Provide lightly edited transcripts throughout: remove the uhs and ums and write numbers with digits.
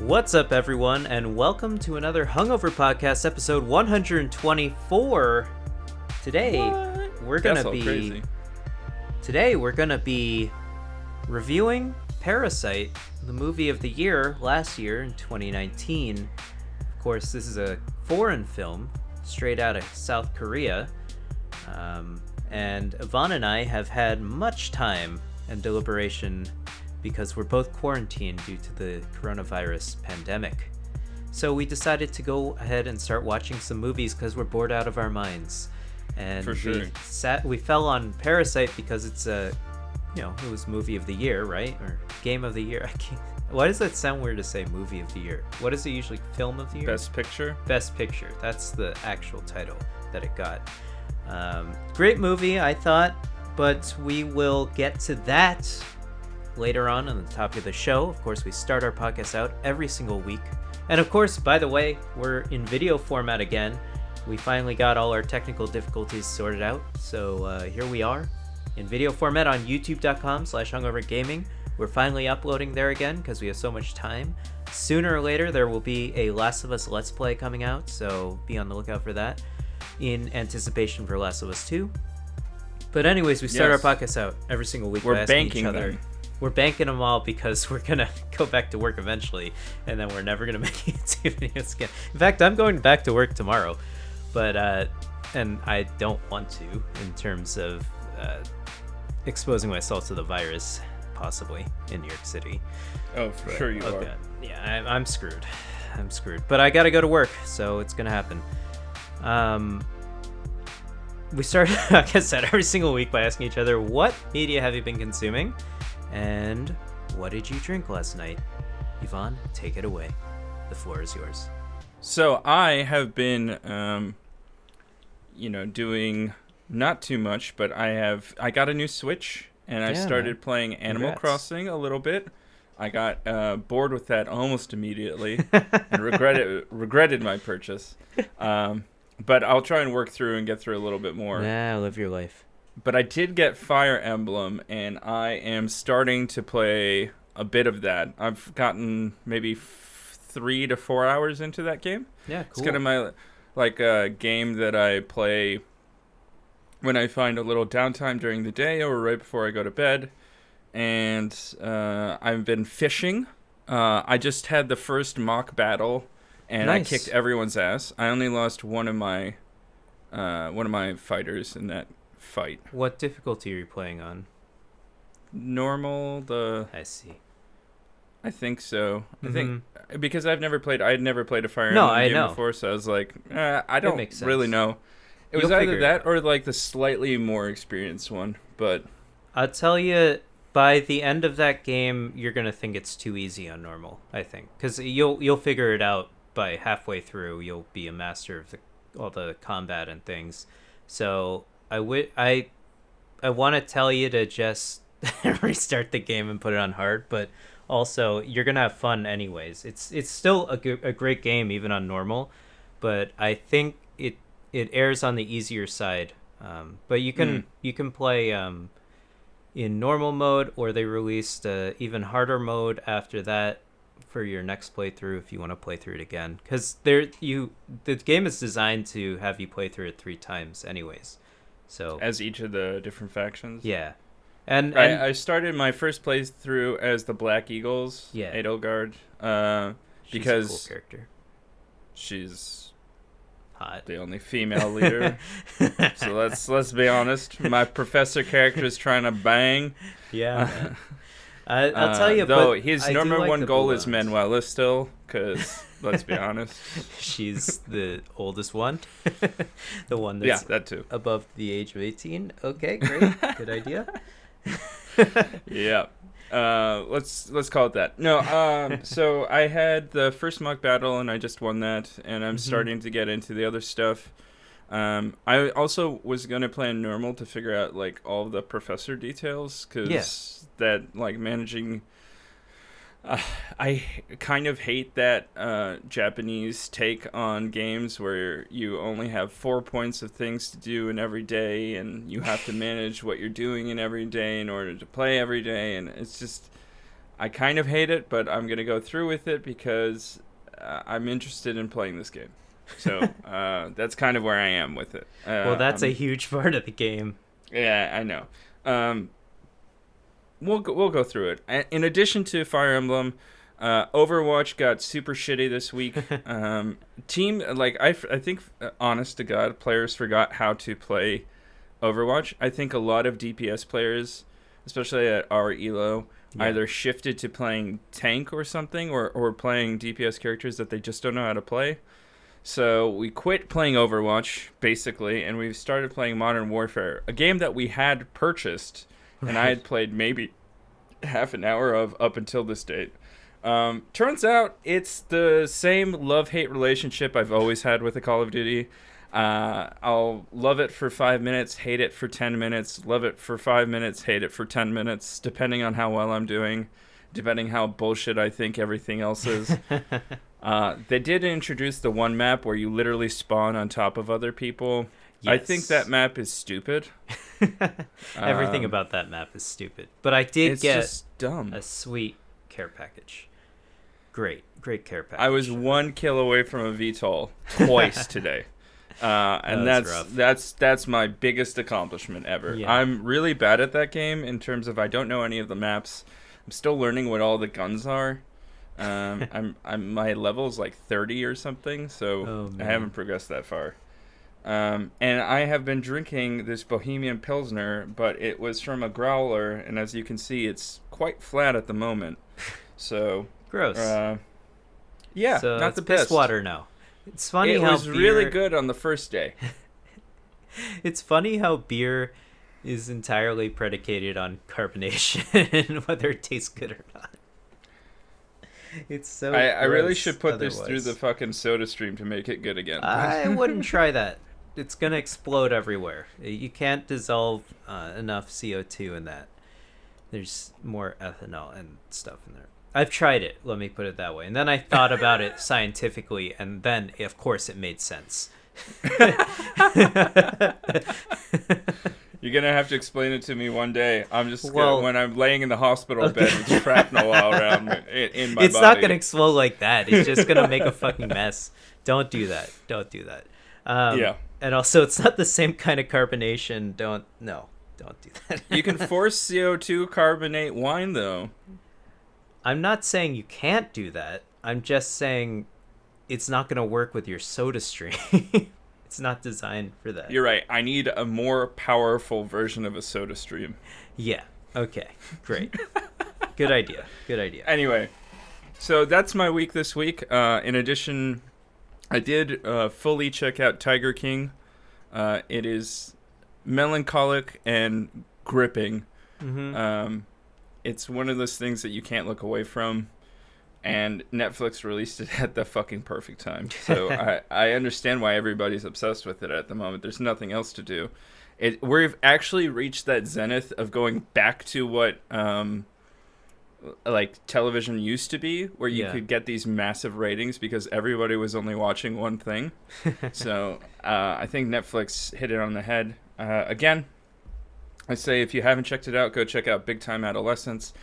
What's up, everyone, and welcome to another Hungover Podcast, episode 124. Today, we're gonna be reviewing Parasite, the movie of the year last year in 2019. Of course, this is a foreign film, straight out of South Korea. And Yvonne and I have had much time and deliberation because we're both quarantined due to the coronavirus pandemic. So we decided to go ahead and start watching some movies because we're bored out of our minds. And for sure. we fell on Parasite because it's it was movie of the year, right? Or game of the year. Why does that sound weird to say movie of the year? What is it usually? Film of the year? Best Picture? Best Picture. That's the actual title that it got. Great movie, I thought, but we will get to that later on the top of the show. Of course, we start our podcast out every single week. And of course, by the way, we're in video format again. We finally got all our technical difficulties sorted out. So here we are in video format on youtube.com/hungovergaming. We're finally uploading there again because we have so much time. Sooner or later, there will be a Last of Us Let's Play coming out, so be on the lookout for that in anticipation for Last of Us 2. But anyways, we start our podcast out every single week by asking each other. Them. We're banking them all because we're going to go back to work eventually, and then we're never going to make YouTube videos again. In fact, I'm going back to work tomorrow, but and I don't want to in terms of exposing myself to the virus, possibly, in New York City. Oh, for sure you are. God. Yeah, I'm screwed. But I got to go to work, so it's going to happen. We start, like I said, every single week by asking each other, what media have you been consuming? And what did you drink last night? Yvonne, take it away. The floor is yours. So I have been, doing not too much, but I got a new Switch, and I started playing Animal Crossing a little bit. I got bored with that almost immediately and regretted my purchase. But I'll try and work through and get through a little bit more. Yeah, live your life. But I did get Fire Emblem, and I am starting to play a bit of that. I've gotten maybe 3 to 4 hours into that game. Yeah, cool. It's kind of my game that I play when I find a little downtime during the day or right before I go to bed. And I've been fishing. I just had the first mock battle, and nice. I kicked everyone's ass. I only lost one of my fighters in that fight. What difficulty are you playing on? Normal. I see. I think so. I think because I had never played a Fire Emblem game before, so I was like, I don't really know. It was either that or like the slightly more experienced one. But I'll tell you, by the end of that game, you're gonna think it's too easy on normal. I think because you'll figure it out by halfway through. You'll be a master of all the combat and things. So I want to tell you to just restart the game and put it on hard, but also you're gonna have fun anyways. It's still a great game even on normal, but I think it errs on the easier side. But you can play in normal mode, or they released even harder mode after that for your next playthrough if you want to play through it again, because the game is designed to have you play through it 3 times anyways. So as each of the different factions. Yeah. And I started my first playthrough as the Black Eagles, yeah. Edelgard, she's because a cool character. She's hot. The only female leader. So let's be honest. My professor character is trying to bang. Yeah. I'll tell you, though but his number one goal is Manuela still, because let's be honest, she's the oldest one, the one that's that too. Above the age of 18. Okay, great, good idea. Yeah, let's call it that. No, so I had the first mock battle and I just won that, and I'm starting to get into the other stuff. I also was gonna play in normal to figure out like all the professor details, because that like managing. I kind of hate that Japanese take on games where you only have 4 points of things to do in every day, and you have to manage what you're doing in every day in order to play every day, and it's just I kind of hate it, but I'm gonna go through with it because I'm interested in playing this game. So that's kind of where I am with it. Well, that's a huge part of the game. Yeah, I know. We'll go through it. In addition to Fire Emblem, Overwatch got super shitty this week. I think, honest to God, players forgot how to play Overwatch. I think a lot of DPS players, especially at our ELO, either shifted to playing tank or something, or playing DPS characters that they just don't know how to play. So we quit playing Overwatch, basically, and we've started playing Modern Warfare, a game that we had purchased, and I had played maybe half an hour of up until this date. Turns out it's the same love-hate relationship I've always had with a Call of Duty. I'll love it for 5 minutes, hate it for 10 minutes, love it for 5 minutes, hate it for 10 minutes, depending on how well I'm doing, depending how bullshit I think everything else is. They did introduce the one map where you literally spawn on top of other people. Yes. I think that map is stupid. Everything about that map is stupid. But I did get just dumb. A sweet care package. Great care package. I was 1 kill away from a VTOL twice today. And that's my biggest accomplishment ever. Yeah. I'm really bad at that game in terms of I don't know any of the maps. I'm still learning what all the guns are. I'm my level's like 30 or something, so I haven't progressed that far. And I have been drinking this Bohemian Pilsner, but it was from a growler, and as you can see, it's quite flat at the moment. So gross. Yeah, so not it's the best. Piss water now. It's funny how it was really good on the first day. It's funny how beer is entirely predicated on carbonation, whether it tastes good or not. It's so. I really should put this through the fucking soda stream to make it good again. I wouldn't try that. It's gonna explode everywhere. You can't dissolve enough CO2 in that. There's more ethanol and stuff in there. I've tried it. Let me put it that way. And then I thought about it scientifically, and then of course it made sense. You're going to have to explain it to me one day. I'm just when I'm laying in the hospital bed with shrapnel all around in my body. It's not going to explode like that. It's just going to make a fucking mess. Don't do that. Yeah. And also, it's not the same kind of carbonation. Don't do that. You can force CO2 carbonate wine, though. I'm not saying you can't do that. I'm just saying it's not going to work with your soda stream. It's not designed for that. You're right. I need a more powerful version of a soda stream. Yeah. Okay. Great. Good idea. Anyway, so that's my week this week. In addition, I did fully check out Tiger King. It is melancholic and gripping. Mm-hmm. It's one of those things that you can't look away from. And Netflix released it at the fucking perfect time. So I understand why everybody's obsessed with it at the moment. There's nothing else to do. We've actually reached that zenith of going back to what like television used to be, where you could get these massive ratings because everybody was only watching one thing. So I think Netflix hit it on the head. Again, I say if you haven't checked it out, go check out Big Time Adolescence.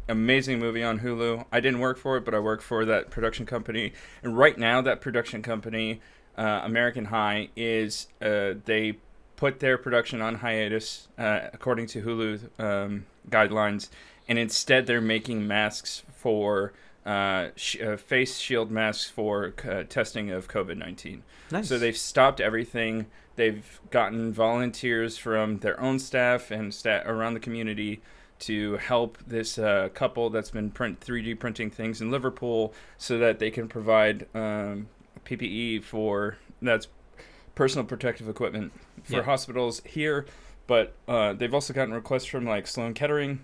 Amazing movie on Hulu. I didn't work for it, but I work for that production company. And right now, that production company, American High, is they put their production on hiatus according to Hulu guidelines, and instead they're making masks for face shield masks for testing of COVID-19. Nice. So they've stopped everything. They've gotten volunteers from their own staff and staff around the community to help this couple that's been 3D printing things in Liverpool so that they can provide PPE that's personal protective equipment for hospitals here. But they've also gotten requests from like Sloan Kettering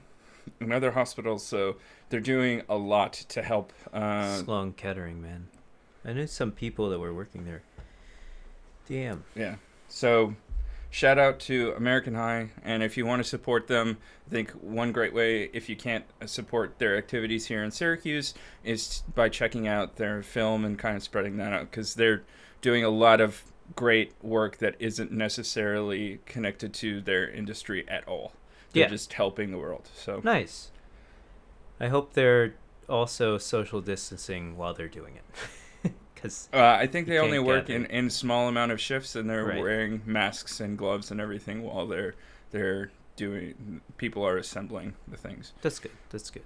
and other hospitals, so they're doing a lot to help. Sloan Kettering, man. I knew some people that were working there. Damn. Yeah. So shout out to American High, and if you want to support them, I think one great way, if you can't support their activities here in Syracuse, is by checking out their film and kind of spreading that out, because they're doing a lot of great work that isn't necessarily connected to their industry at all. They're just helping the world. So nice. I hope they're also social distancing while they're doing it. Because I think they only can't work gather. in small amount of shifts, and they're Right. wearing masks and gloves and everything while they're doing. People are assembling the things. That's good. That's good.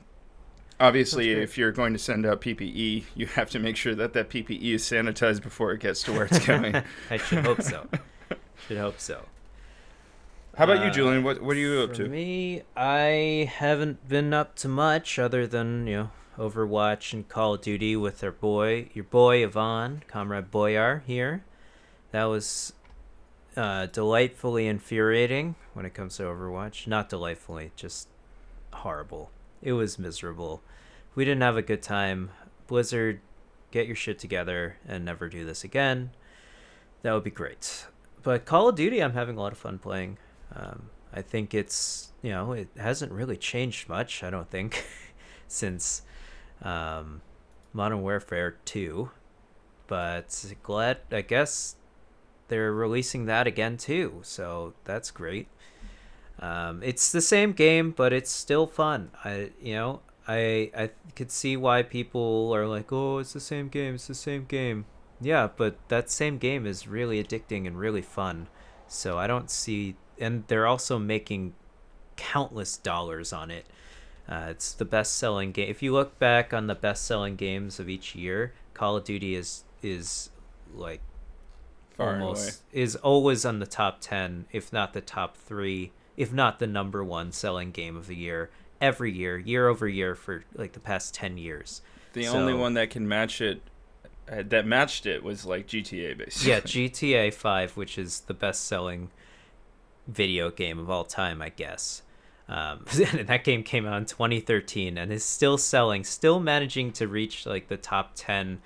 Obviously, Sounds great. if you're going to send out PPE, you have to make sure that PPE is sanitized before it gets to where it's going. I should hope so. Should hope so. How about you, Julian? What are you up For to? me, I haven't been up to much other than, Overwatch and Call of Duty with your boy Yvonne, Comrade Boyar here. That was delightfully infuriating when it comes to Overwatch. Not delightfully, just horrible. It was miserable. We didn't have a good time. Blizzard, get your shit together and never do this again. That would be great. But Call of Duty, I'm having a lot of fun playing. I think it's, it hasn't really changed much, I don't think, since Modern Warfare 2. But I guess they're releasing that again too, so that's great. It's the same game, but it's still fun. I could see why people are like, oh, it's the same game, it's the same game. Yeah, but that same game is really addicting and really fun. So I don't see, and they're also making countless dollars on it. It's the best-selling game. If you look back on the best-selling games of each year, Call of Duty is like is always on the top 10, if not the top 3, if not the number 1 selling game of the year every year over year for like the past 10 years. The only one that can match it that matched it was like GTA, basically. Yeah, GTA 5, which is the best-selling video game of all time, I guess. And that game came out in 2013 and is still selling, still managing to reach like the top 10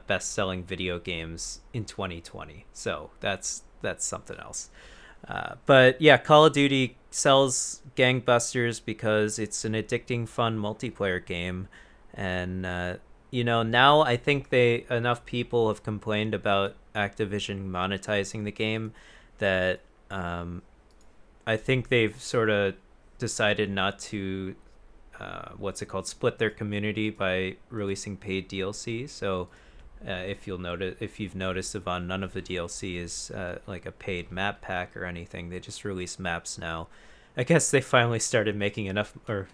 best-selling video games in 2020. So that's something else. But yeah, Call of Duty sells gangbusters because it's an addicting, fun multiplayer game. And now I think enough people have complained about Activision monetizing the game that I think they've sort of decided not to split their community by releasing paid DLC. So if you've noticed, Yvonne, none of the DLC is like a paid map pack or anything. They just release maps now. I guess they finally started making enough, or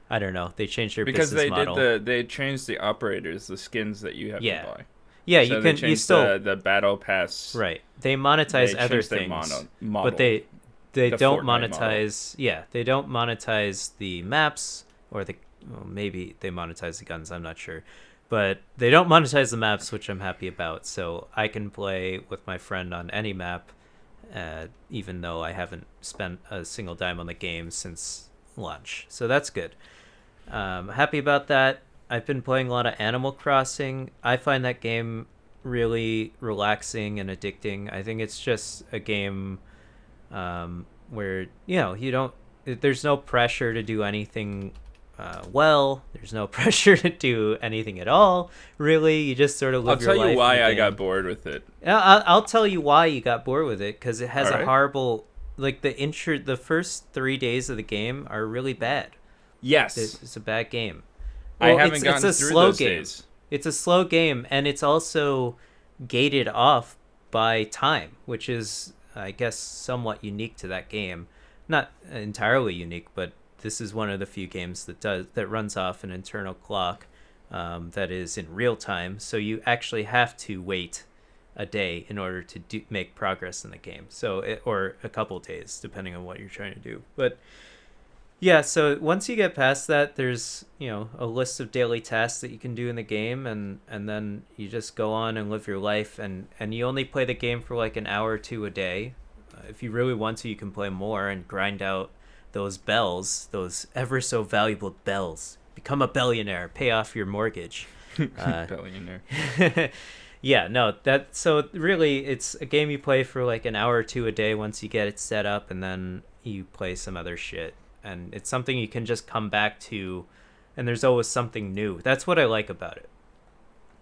I don't know. They changed their business model. They changed the operators, the skins that you have to buy. Yeah, so you still the battle pass. Right. They monetize other things, but they don't monetize. Yeah, they don't monetize the maps maybe they monetize the guns. I'm not sure, but they don't monetize the maps, which I'm happy about. So I can play with my friend on any map, even though I haven't spent a single dime on the game since launch. So that's good. Happy about that. I've been playing a lot of Animal Crossing. I find that game really relaxing and addicting. I think it's just a game where there's no pressure to do anything there's no pressure to do anything at all, really. You just sort of live your life. I'll tell you why I got bored with it. I'll tell you why you got bored with it, because it has a horrible, like the first 3 days of the game are really bad. Yes, it's a bad game. Well, I haven't gotten through those days. It's a slow game, and it's also gated off by time, which is, I guess, somewhat unique to that game. Not entirely unique, but this is one of the few games that runs off an internal clock that is in real time. So you actually have to wait a day in order to make progress in the game. Or a couple days, depending on what you're trying to do. But yeah, so once you get past that, there's a list of daily tasks that you can do in the game, and then you just go on and live your life, and you only play the game for like an hour or two a day. If you really want to, you can play more and grind out those bells, those ever so valuable bells. Become a billionaire, pay off your mortgage. Billionaire. Yeah, no, so really it's a game you play for like an hour or two a day once you get it set up, and then you play some other shit. And it's something you can just come back to, and there's always something new. That's what I like about it.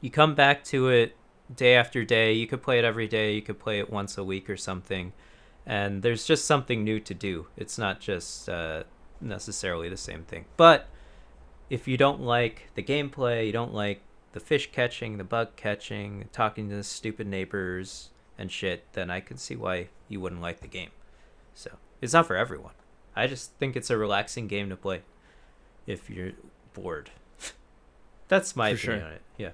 You come back to it day after day. You could play it every day. You could play it once a week or something. And there's just something new to do. It's not just necessarily the same thing. But if you don't like the gameplay, you don't like the fish catching, the bug catching, talking to the stupid neighbors and shit, then I can see why you wouldn't like the game. So it's not for everyone. I just think it's a relaxing game to play if you're bored. That's my opinion on it. Yeah.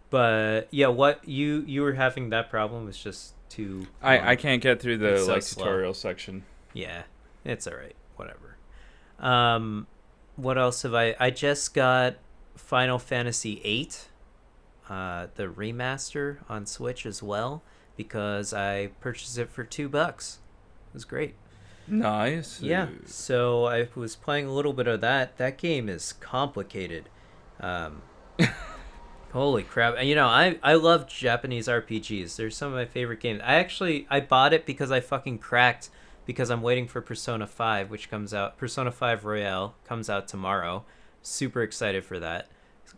But yeah, what you were having that problem was just too. I can't get through the so tutorial section. Yeah, it's all right. Whatever. What else have I just got Final Fantasy VIII, the remaster on Switch as well, because I purchased it for $2. It was great. Nice. Yeah. So I was playing a little bit of that. That game is complicated. Holy crap. And I love Japanese RPGs. They're some of my favorite games. I bought it because I fucking cracked, because I'm waiting for Persona 5, which comes out. Persona 5 Royale comes out tomorrow. Super excited for that.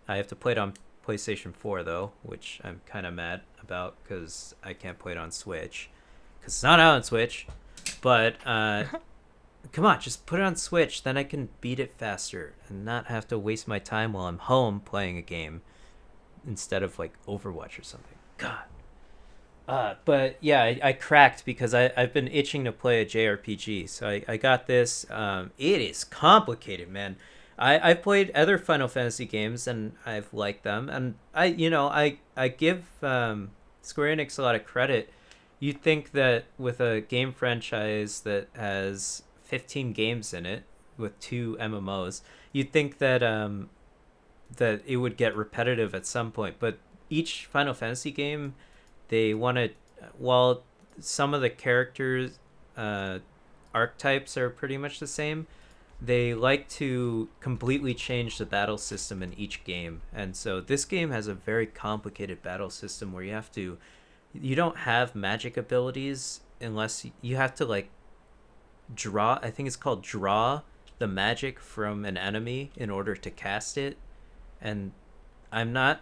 I have to play it on PlayStation 4 though, which I'm kind of mad about because I can't play it on Switch because it's not out on Switch. But come on, just put it on Switch, then I can beat it faster and not have to waste my time while I'm home playing a game instead of like Overwatch or something. God. But yeah, I cracked because I've been itching to play a JRPG. So I got this. It is complicated, man. I've played other Final Fantasy games and I've liked them. And I give Square Enix a lot of credit. You'd think that with a game franchise that has 15 games in it with 2 MMOs, you'd think that that it would get repetitive at some point. But each Final Fantasy game, they want to, while some of the characters archetypes are pretty much the same, they like to completely change the battle system in each game. And so this game has a very complicated battle system where you don't have magic abilities unless you have to like draw, I think it's called draw the magic from an enemy in order to cast it. And I'm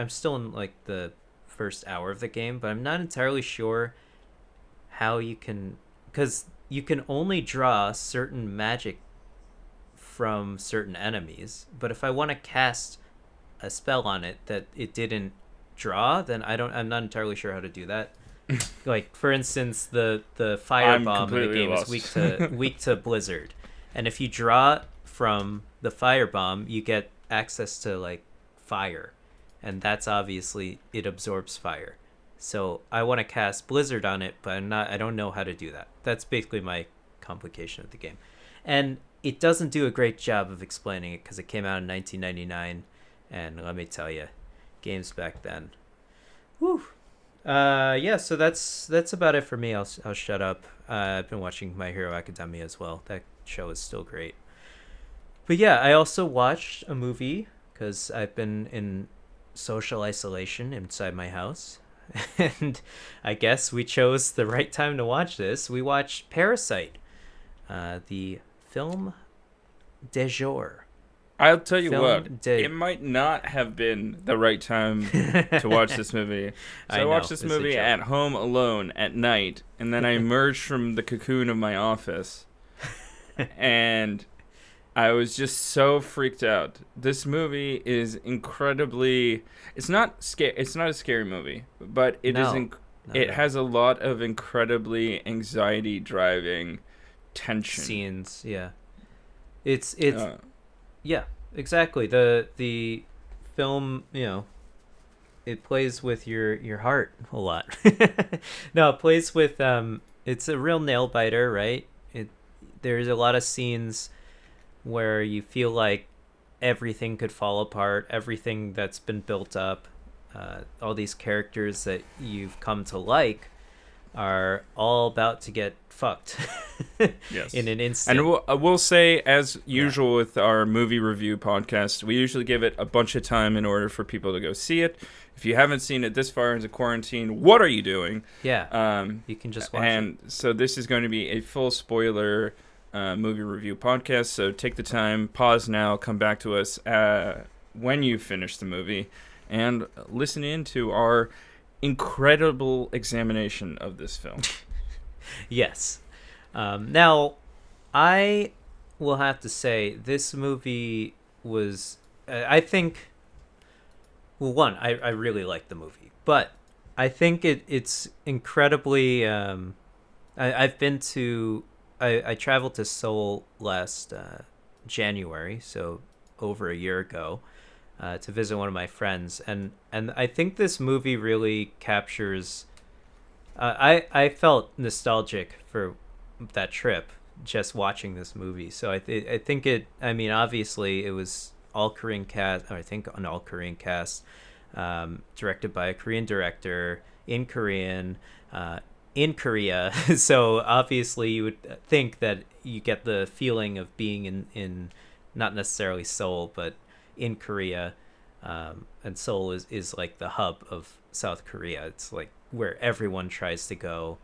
still in like the first hour of the game, but I'm not entirely sure how you can, because you can only draw certain magic from certain enemies, but if I want to cast a spell on it that it didn't draw, then I'm not entirely sure how to do that. Like for instance, the firebomb in the game lost. is weak to blizzard, and if you draw from the firebomb, you get access to like fire, and that's obviously it absorbs fire. So I want to cast blizzard on it, but I don't know how to do that. That's basically my complication of the game, and it doesn't do a great job of explaining it because it came out in 1999, and let me tell you, games back then. Whew. Yeah, so that's about it for me. I'll shut up. I've been watching My Hero Academia as well. That show is still great. But yeah, I also watched a movie because I've been in social isolation inside my house. And I guess we chose the right time to watch this. We watched Parasite, the film du jour. I'll tell you what, it might not have been the right time to watch this movie. So I watched this movie at home alone at night, and then I emerged from the cocoon of my office, and I was just so freaked out. This movie is incredibly... It's not a scary movie, but it has a lot of incredibly anxiety-driving tension. Scenes, yeah. It's yeah, exactly. The film, it plays with your heart a lot. No, it plays with it's a real nail biter, right? There's a lot of scenes where you feel like everything could fall apart, everything that's been built up, all these characters that you've come to like are all about to get fucked. Yes. In an instant. And we'll say, as usual with our movie review podcast, we usually give it a bunch of time in order for people to go see it. If you haven't seen it this far into quarantine, what are you doing? Yeah. You can just watch it. And so this is going to be a full spoiler movie review podcast, so take the time, pause now, come back to us when you finish the movie, and listen in to our incredible examination of this film. Yes. Now, I will have to say this movie was, I think, well, one, I really like the movie, but I think it's incredibly. I've been to, I traveled to Seoul last January, so over a year ago, to visit one of my friends, and I think this movie really captures. I felt nostalgic for that trip just watching this movie. So I think it. I mean, obviously, it was all Korean cast. Or I think an all Korean cast, directed by a Korean director in Korean. In Korea, so obviously you would think that you get the feeling of being in not necessarily Seoul, but in Korea, and Seoul is like the hub of South Korea. It's like where everyone tries to go,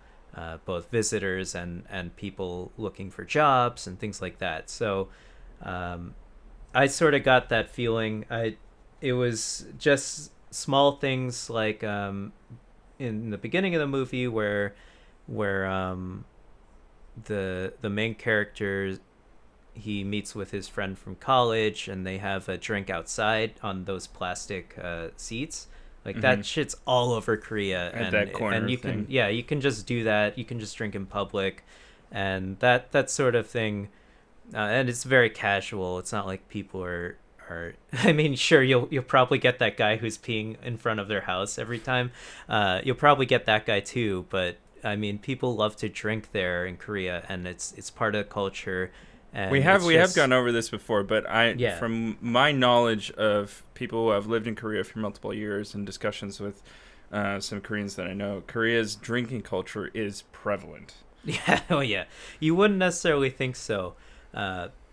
both visitors and people looking for jobs and things like that. So I sort of got that feeling. It was just small things like in the beginning of the movie where the main character, he meets with his friend from college and they have a drink outside on those plastic seats. Like that shit's all over Korea, At that corner and you thing. can you can just do that. You can just drink in public, and that sort of thing. And it's very casual. It's not like people are. I mean, sure, you'll probably get that guy who's peeing in front of their house every time. You'll probably get that guy too, but I mean, people love to drink there in Korea, and it's part of the culture. And We have gone over this before, but Yeah. from my knowledge of people who have lived in Korea for multiple years and discussions with some Koreans that I know, Korea's drinking culture is prevalent. Yeah, oh yeah. You wouldn't necessarily think so,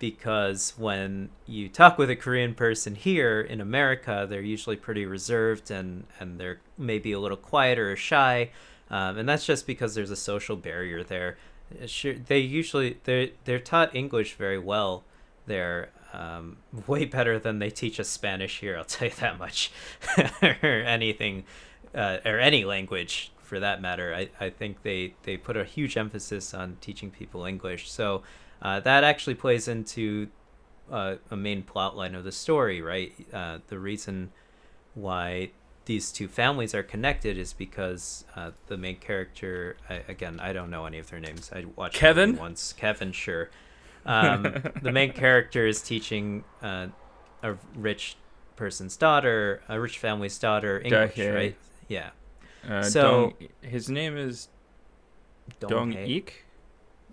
because when you talk with a Korean person here in America, they're usually pretty reserved and they're maybe a little quieter or shy, and that's just because there's a social barrier there. Sure, they're taught English very well there, way better than they teach us Spanish here. I'll tell you that much, or anything, or any language for that matter. I think they put a huge emphasis on teaching people English. So that actually plays into a main plot line of the story, right? The reason why these two families are connected is because the main character, again, I don't know any of their names. I watched Kevin? the movie once. Kevin, sure. The main character is teaching a rich person's daughter, a rich family's daughter, English, Dae-hye. right? Yeah. So His name is Dong Dong-ik.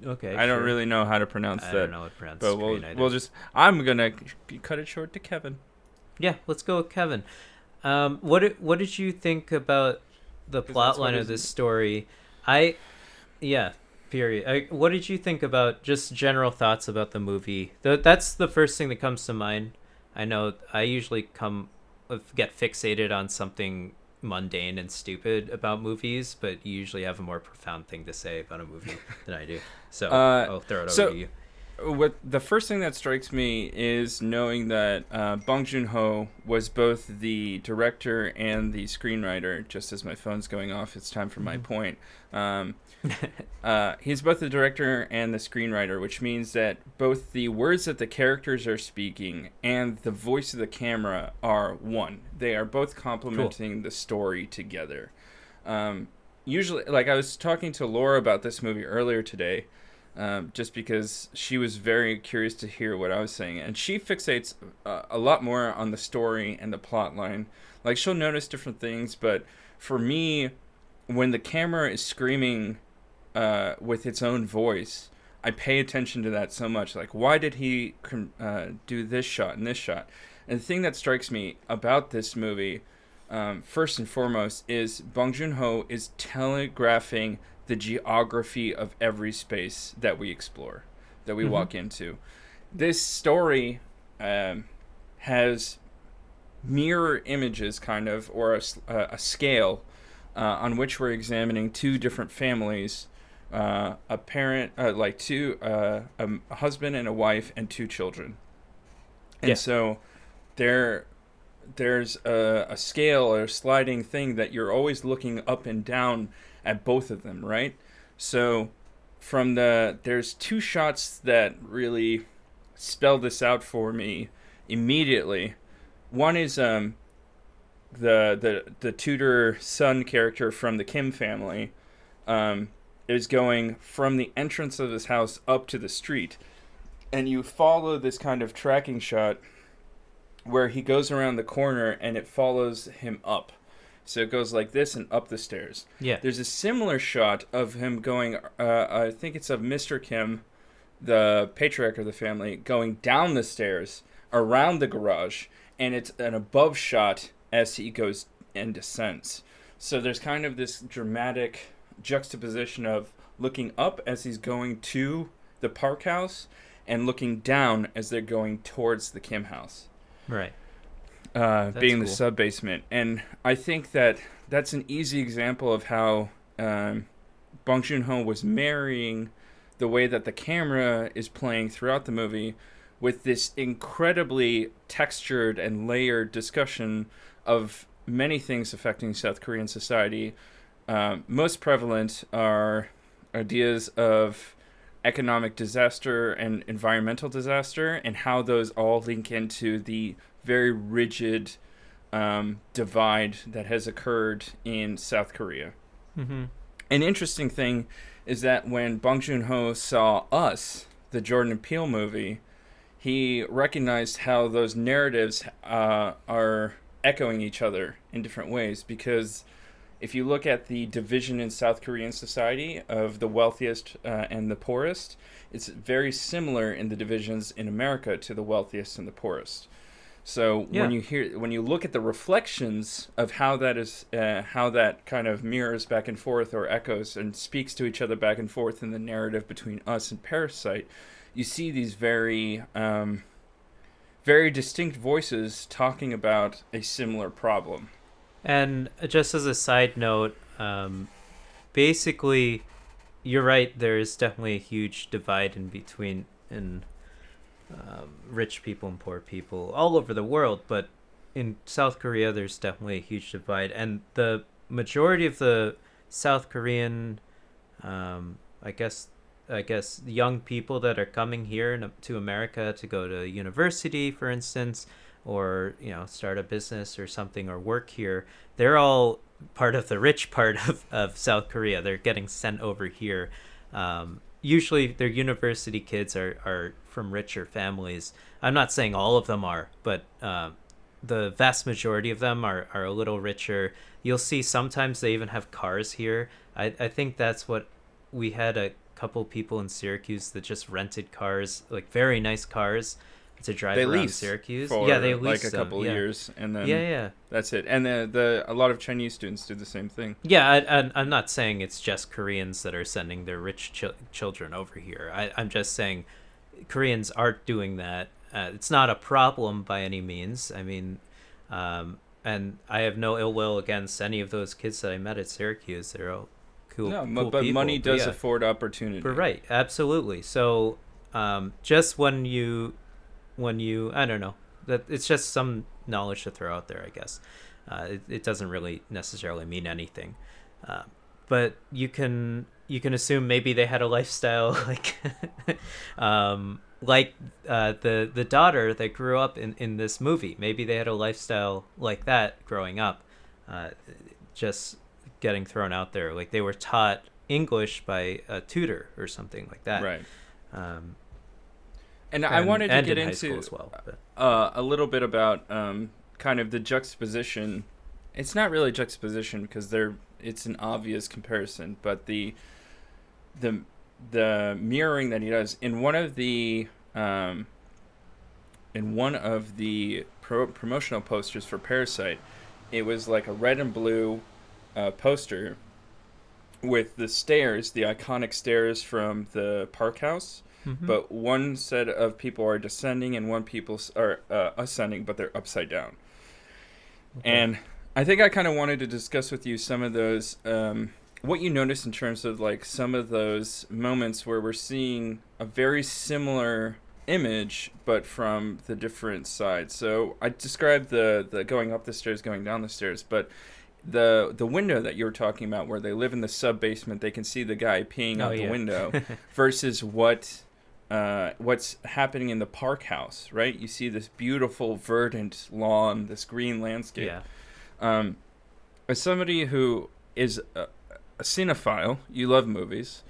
Okay. I don't sure. really know how to pronounce I that. don't know what pronounce But Korean either. we'll just. I'm gonna cut it short to Kevin. Yeah, let's go with Kevin. What did you think about the 'Cause plot that's what line of his- this story? Yeah, period. What did you think about just general thoughts about the movie? That's the first thing that comes to mind. I know I usually get fixated on something mundane and stupid about movies, but you usually have a more profound thing to say about a movie than I do. So I'll throw it over to you. What the first thing that strikes me is knowing that Bong Joon-ho was both the director and the screenwriter. Just as my phone's going off, it's time for my point. He's both the director and the screenwriter, which means that both the words that the characters are speaking and the voice of the camera are one. They are both complementing the story together. Usually, like I was talking to Laura about this movie earlier today, just because she was very curious to hear what I was saying. And she fixates a lot more on the story and the plot line. Like, she'll notice different things, but for me, when the camera is screaming with its own voice, I pay attention to that so much. Like, why did he do this shot and this shot? And the thing that strikes me about this movie, first and foremost, is Bong Joon-ho is telegraphing the geography of every space that we explore, that we walk into. This story has mirror images, kind of, or a scale on which we're examining two different families, a parent, a husband and a wife, and two children. And so there's a scale or a sliding thing that you're always looking up and down at both of them, right? So there's two shots that really spell this out for me immediately. One is the tutor son character from the Kim family is going from the entrance of his house up to the street, and you follow this kind of tracking shot where he goes around the corner and it follows him up. So it goes like this and up the stairs. Yeah. There's a similar shot of him going, I think it's of Mr. Kim, the patriarch of the family, going down the stairs around the garage, and it's an above shot as he goes and descends. So there's kind of this dramatic juxtaposition of looking up as he's going to the Park house and looking down as they're going towards the Kim house. Right. Being cool. the sub-basement. And I think that's an easy example of how Bong Joon-ho was marrying the way that the camera is playing throughout the movie with this incredibly textured and layered discussion of many things affecting South Korean society. Most prevalent are ideas of economic disaster and environmental disaster, and how those all link into the very rigid divide that has occurred in South Korea. Mm-hmm. An interesting thing is that when Bong Joon-ho saw Us, the Jordan Peele movie, he recognized how those narratives are echoing each other in different ways, because if you look at the division in South Korean society of the wealthiest and the poorest, it's very similar in the divisions in America to the wealthiest and the poorest. So when you look at the reflections of how that kind of mirrors back and forth or echoes and speaks to each other back and forth in the narrative between Us and Parasite, you see these very very distinct voices talking about a similar problem. And just as a side note, basically, you're right. There is definitely a huge divide in between rich people and poor people all over the world. But in South Korea, there's definitely a huge divide. And the majority of the South Korean, I guess young people that are coming here to America to go to university, for instance, or start a business or something, or work here, they're all part of the rich part of South Korea. They're getting sent over here. Usually their university kids are from richer families. I'm not saying all of them are, but the vast majority of them are a little richer. You'll see sometimes they even have cars here. I think that's what we had a couple people in Syracuse that just rented cars, like very nice cars, to drive around Syracuse. They lease like a couple years, and then that's it. And a lot of Chinese students do the same thing. I'm not saying it's just Koreans that are sending their rich children over here. I'm just saying Koreans are doing that. It's not a problem by any means. I mean, and I have no ill will against any of those kids that I met at Syracuse. They're all cool but people. Money does afford opportunity. But right, absolutely. So just when you I don't know, that it's just some knowledge to throw out there, I guess. It doesn't really necessarily mean anything, but you can assume maybe they had a lifestyle like the daughter that grew up in this movie. Maybe they had a lifestyle like that growing up, just getting thrown out there, like they were taught English by a tutor or something like that, right? And I wanted to get into as well, a little bit about kind of the juxtaposition. It's not really juxtaposition because it's an obvious comparison, but the mirroring that he does in one of the promotional posters for Parasite, it was like a red and blue poster with the stairs, the iconic stairs from the Park house. Mm-hmm. But one set of people are descending and one people are ascending, but they're upside down. Okay. And I think I kind of wanted to discuss with you some of those, what you notice in terms of like some of those moments where we're seeing a very similar image, but from the different sides. So I described the going up the stairs, going down the stairs, but the window that you were talking about where they live in the sub-basement, they can see the guy peeing out the window versus what what's happening in the park house, right? You see this beautiful verdant lawn, this green landscape. Yeah. As somebody who is a cinephile, you love movies.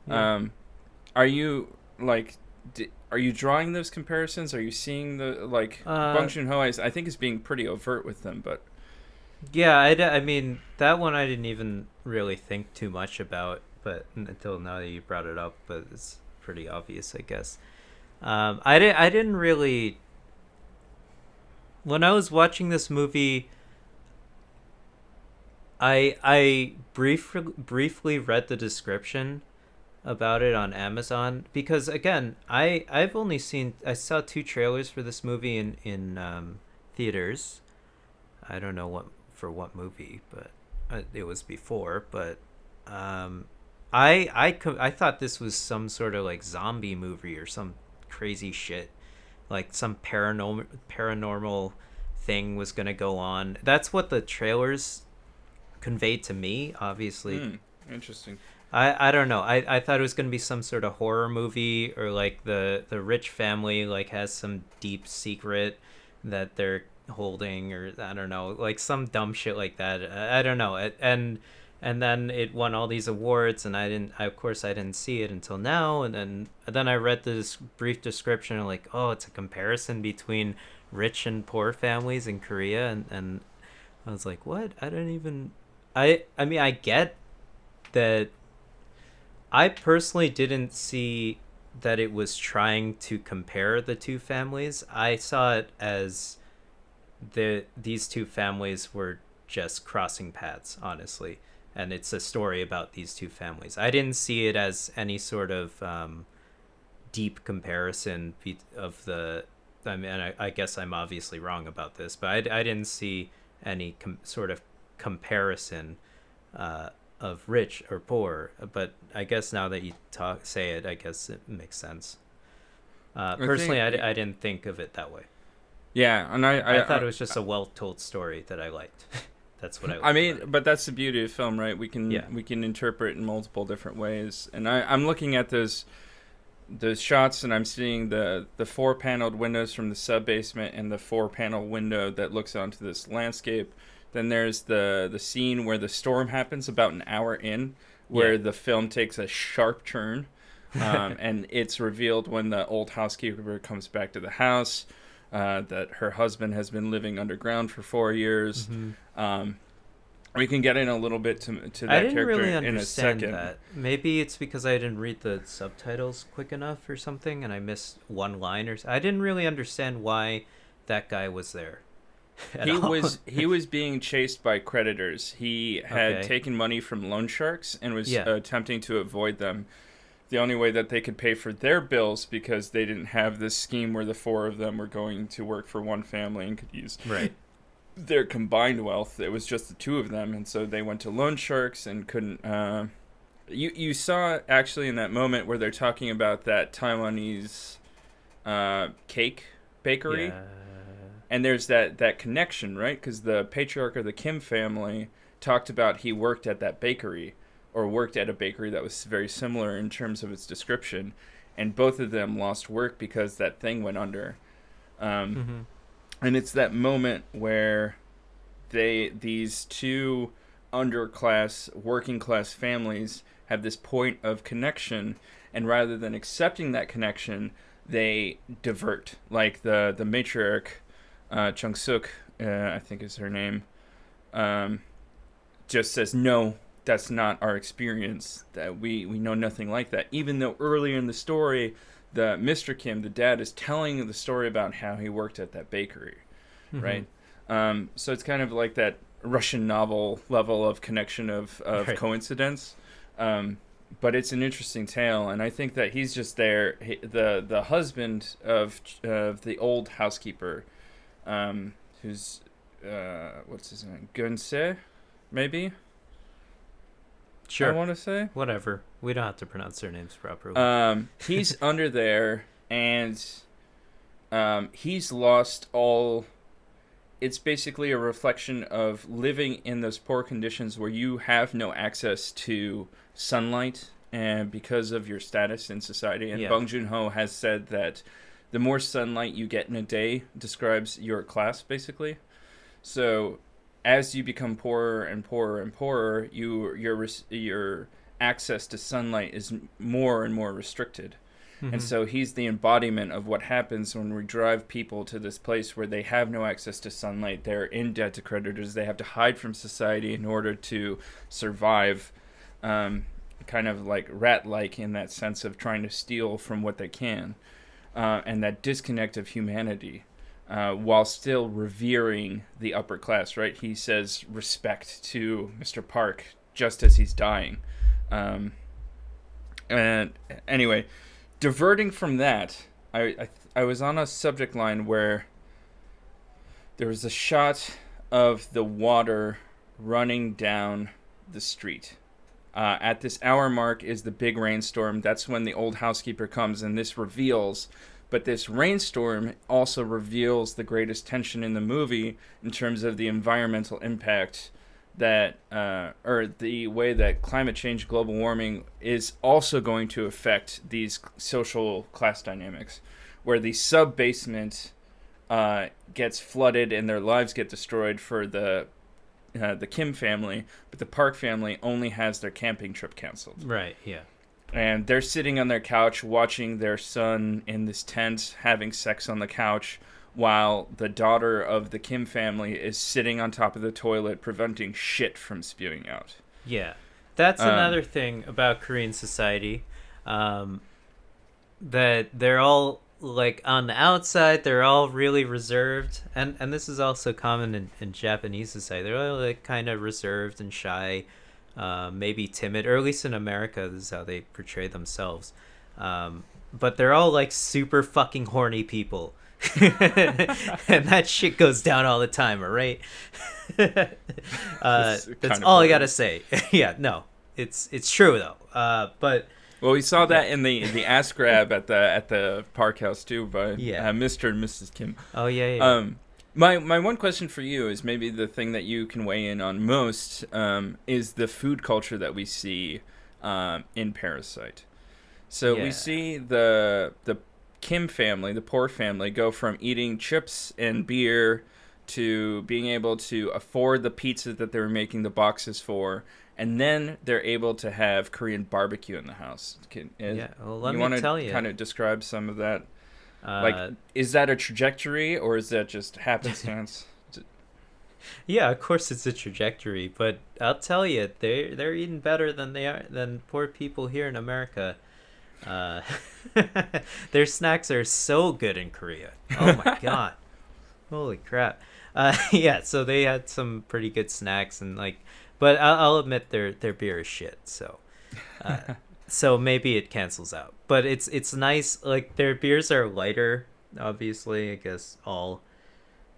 Yeah. Are you like? Are you drawing those comparisons? Are you seeing the Bong Joon-ho? I think is being pretty overt with them, but Yeah, I mean, that one I didn't even really think too much about, but until now that you brought it up, but it's pretty obvious, I guess. I didn't really. When I was watching this movie, I briefly read the description about it on Amazon because again, I saw 2 trailers for this movie in theaters. I don't know what movie, but it was before. But I thought this was some sort of like zombie movie or some crazy shit, like some paranormal thing was gonna go on. That's what the trailers conveyed to me. Obviously, interesting. I don't know. I thought it was gonna be some sort of horror movie or like the rich family like has some deep secret that they're holding, or I don't know, like some dumb shit like that. I don't know. And then it won all these awards, and of course I didn't see it until now. And then I read this brief description and like, oh, it's a comparison between rich and poor families in Korea, and I was like, what? I don't even. I mean, I get that. I personally didn't see that it was trying to compare the two families. I saw it as these two families were just crossing paths, honestly, and it's a story about these two families. I didn't see it as any sort of deep comparison of the. I mean, I guess I'm obviously wrong about this, but I didn't see any sort of comparison of rich or poor. But I guess now that you say it, I guess it makes sense. Personally, I didn't think of it that way. Yeah, and I thought it was just a well-told story that I liked. That's what I liked. I mean, but that's the beauty of film, right? We can interpret in multiple different ways. And I'm looking at those shots, and I'm seeing the 4-paneled windows from the sub-basement and the 4-panel window that looks onto this landscape. Then there's the scene where the storm happens about an hour in, where the film takes a sharp turn. And it's revealed when the old housekeeper comes back to the house that her husband has been living underground for 4 years. Mm-hmm. We can get in a little bit to that character really in a second. That. Maybe it's because I didn't read the subtitles quick enough or something, and I missed one line. I didn't really understand why that guy was there. He was being chased by creditors. He had taken money from loan sharks and was attempting to avoid them. The only way that they could pay for their bills, because they didn't have this scheme where the 4 of them were going to work for one family and could use their combined wealth. It was just the 2 of them, and so they went to loan sharks and couldn't. You saw actually in that moment where they're talking about that Taiwanese cake bakery. Yeah. And there's that connection, right? Because the patriarch of the Kim family talked about he worked at that bakery, or worked at a bakery that was very similar in terms of its description. And both of them lost work because that thing went under. And it's that moment where these 2 underclass, working class families have this point of connection. And rather than accepting that connection, they divert. Like the matriarch, Chung Suk, I think is her name, just says, no, that's not our experience. That we know nothing like that. Even though earlier in the story, the Mr. Kim, the dad, is telling the story about how he worked at that bakery, right? So it's kind of like that Russian novel level of connection of coincidence. But it's an interesting tale, and I think that he's just there. The husband of the old housekeeper, who's what's his name? Gunse, maybe. Sure. I want to say whatever. We don't have to pronounce their names properly. He's under there, and he's lost all. It's basically a reflection of living in those poor conditions where you have no access to sunlight and because of your status in society. And Yeah. Bong Joon-ho has said that the more sunlight you get in a day describes your class, basically. So as you become poorer and poorer and poorer, your access to sunlight is more and more restricted. And so he's the embodiment of what happens when we drive people to this place where they have no access to sunlight. They're in debt to creditors. They have to hide from society in order to survive, kind of like rat-like in that sense of trying to steal from what they can. And that disconnect of humanity, while still revering the upper class, right? He says respect to Mr. Park just as he's dying. And anyway, diverting from that, I was on a subject line where there was a shot of the water running down the street. At this hour mark is the big rainstorm. That's when the old housekeeper comes, and this reveals. But this rainstorm also reveals the greatest tension in the movie in terms of the environmental impact that, or the way that climate change, global warming is also going to affect these social class dynamics, where the sub-basement gets flooded and their lives get destroyed for the Kim family, but the Park family only has their camping trip canceled. Right, yeah. And they're sitting on their couch watching their son in this tent having sex on the couch, while the daughter of the Kim family is sitting on top of the toilet preventing shit from spewing out. Yeah. That's another thing about Korean society, that they're all, like, on the outside, they're all really reserved. And this is also common in Japanese society. They're all, like, kind of reserved and shy, maybe timid, or at least in America, this is how they portray themselves. But they're all, like, super fucking horny people. And that shit goes down all the time, all right? That's all I gotta say. Yeah, no, it's true though. But well, we saw that in the ass grab at the park house too by Mr. and Mrs. Kim. Oh yeah. My one question for you is maybe the thing that you can weigh in on most, is the food culture that we see in Parasite. So we see the Kim family, the poor family, go from eating chips and beer to being able to afford the pizza that they were making the boxes for, and then they're able to have Korean barbecue in the house. Well, let me tell you. Kind of describe some of that? Like, is that a trajectory or is that just happenstance? Yeah, of course it's a trajectory, but I'll tell you, they're eating better than poor people here in America. Their snacks are so good in Korea. Oh my god. Holy crap. So they had some pretty good snacks, and but I'll admit their beer is shit, so so maybe it cancels out. But it's nice, like their beers are lighter, obviously. I guess all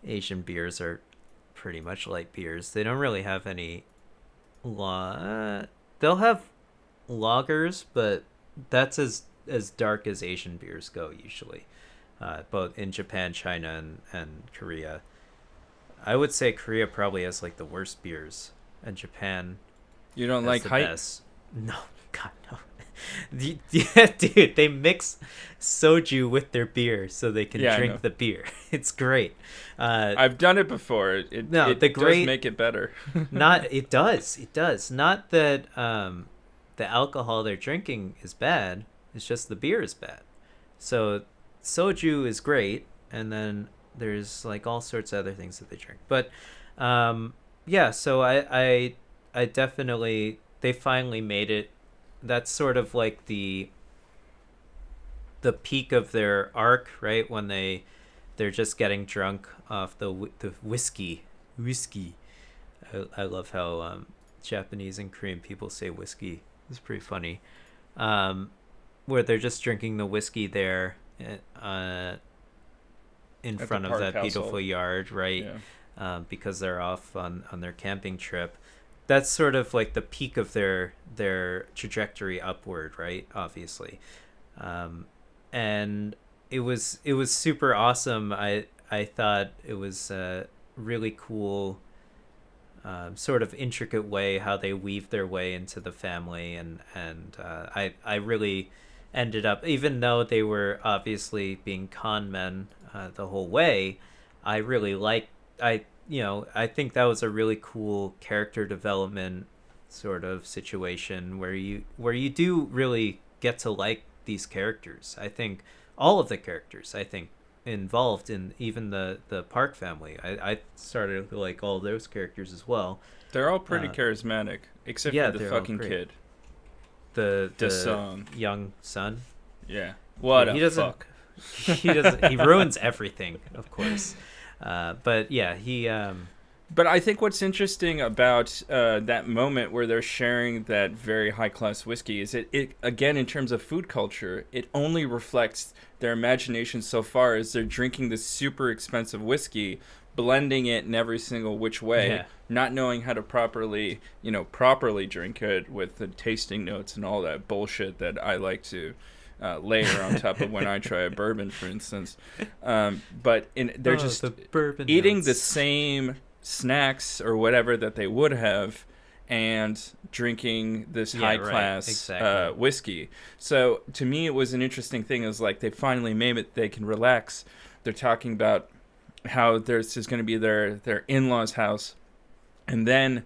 Asian beers are pretty much light beers. They don't really have any they'll have lagers, but that's as dark as Asian beers go usually, both in Japan, China, and Korea. I would say Korea probably has like the worst beers, and Japan you don't like height? No, god no. Yeah, dude, they mix soju with their beer so they can drink the beer. It's great. I've done it before. It does make it better. It does. Not that the alcohol they're drinking is bad. It's just the beer is bad. So soju is great, and then there's like all sorts of other things that they drink. But so I definitely, they finally made it. That's sort of like the peak of their arc, right? When they're just getting drunk off the whiskey. I love how Japanese and Korean people say whiskey. It's pretty funny. Where they're just drinking the whiskey there in front of that beautiful yard, right? Yeah. Because they're off on their camping trip. That's sort of like the peak of their trajectory upward, right? Obviously. And it was super awesome. I thought it was really cool sort of intricate way how they weave their way into the family, and I really ended up, even though they were obviously being con men the whole way, I really like I think that was a really cool character development sort of situation where you do really get to like these characters. I think all of the characters, I think, involved in even the Park family. I started to like all those characters as well. They're all pretty charismatic, except for the fucking kid. The son. Young son. Yeah. What a fuck. He ruins everything, of course. But yeah, he But I think what's interesting about that moment where they're sharing that very high-class whiskey is it, again, in terms of food culture, it only reflects their imagination so far as they're drinking this super expensive whiskey, blending it in every single which way, not knowing how to properly drink it with the tasting notes and all that bullshit that I like to layer on top of when I try a bourbon, for instance. But they're just eating the same snacks or whatever that they would have and drinking this high-class whiskey. So to me, it was an interesting thing. It was like they finally made it. They can relax. They're talking about how this is going to be their in-laws' house. And then,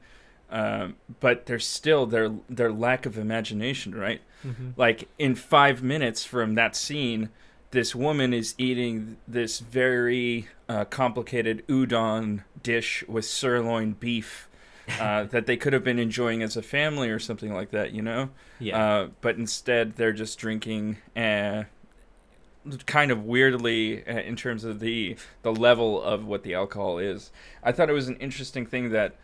but there's still their lack of imagination, right? Mm-hmm. Like in 5 minutes from that scene, this woman is eating this very complicated udon dish with sirloin beef that they could have been enjoying as a family or something like that, Yeah. But instead, they're just drinking kind of weirdly in terms of the level of what the alcohol is. I thought it was an interesting thing that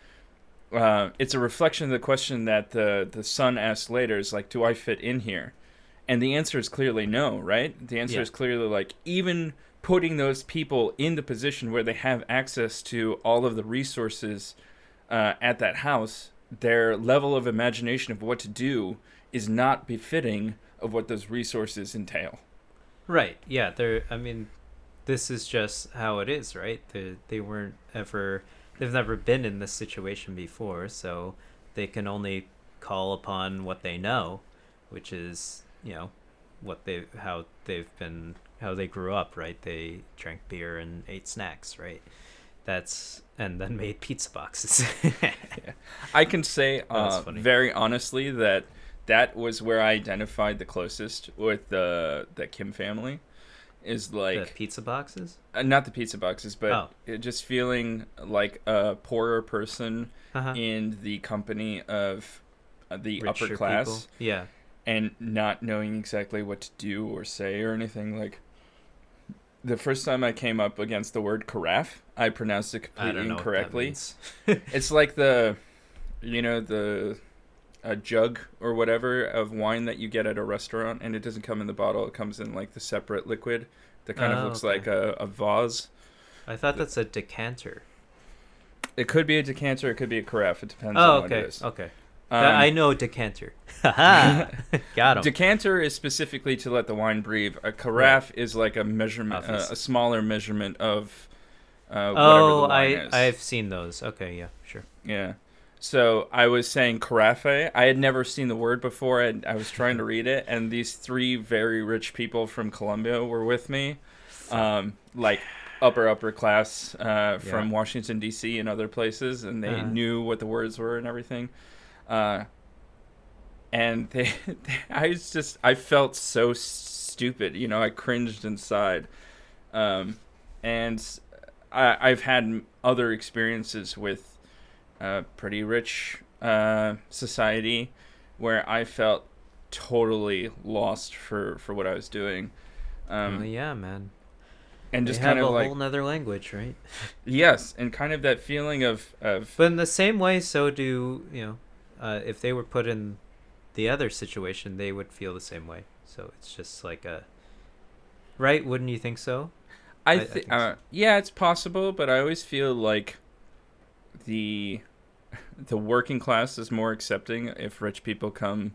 it's a reflection of the question that the son asked later is like, do I fit in here? And the answer is clearly no, right? The answer is clearly like, even putting those people in the position where they have access to all of the resources at that house, their level of imagination of what to do is not befitting of what those resources entail. Right. Yeah. This is just how it is, right? They've never been in this situation before, so they can only call upon what they know, which is, how they grew up, right? They drank beer and ate snacks, right? And then made pizza boxes. Yeah. I can say very honestly that was where I identified the closest with the Kim family. Is like the pizza boxes? Not the pizza boxes, but just feeling like a poorer person in the company of the richer upper class. People. Yeah. And not knowing exactly what to do or say or anything. Like, the first time I came up against the word carafe, I pronounced it completely incorrectly. It's like a jug or whatever of wine that you get at a restaurant, and it doesn't come in the bottle. It comes in like the separate liquid that kind of looks like a vase. I thought that's a decanter. It could be a decanter. It could be a carafe. It depends on what it is. Okay. I know decanter. Got him. Decanter is specifically to let the wine breathe. A carafe is like a measurement, a smaller measurement of whatever the wine is. I've seen those. Okay, yeah, sure. Yeah. So I was saying carafe. I had never seen the word before. I was trying to read it, and these three very rich people from Colombia were with me, like upper class from Washington, D.C. and other places, and they knew what the words were and everything. And I felt so stupid, I cringed inside. And I've had other experiences with pretty rich society where I felt totally lost for what I was doing. Yeah, man. And just kind of like a whole nother language, right? Yes, and kind of that feeling of. But in the same way, so do if they were put in the other situation, they would feel the same way. So it's just like right? Wouldn't you think so? I think so. Yeah, it's possible, but I always feel like the working class is more accepting if rich people come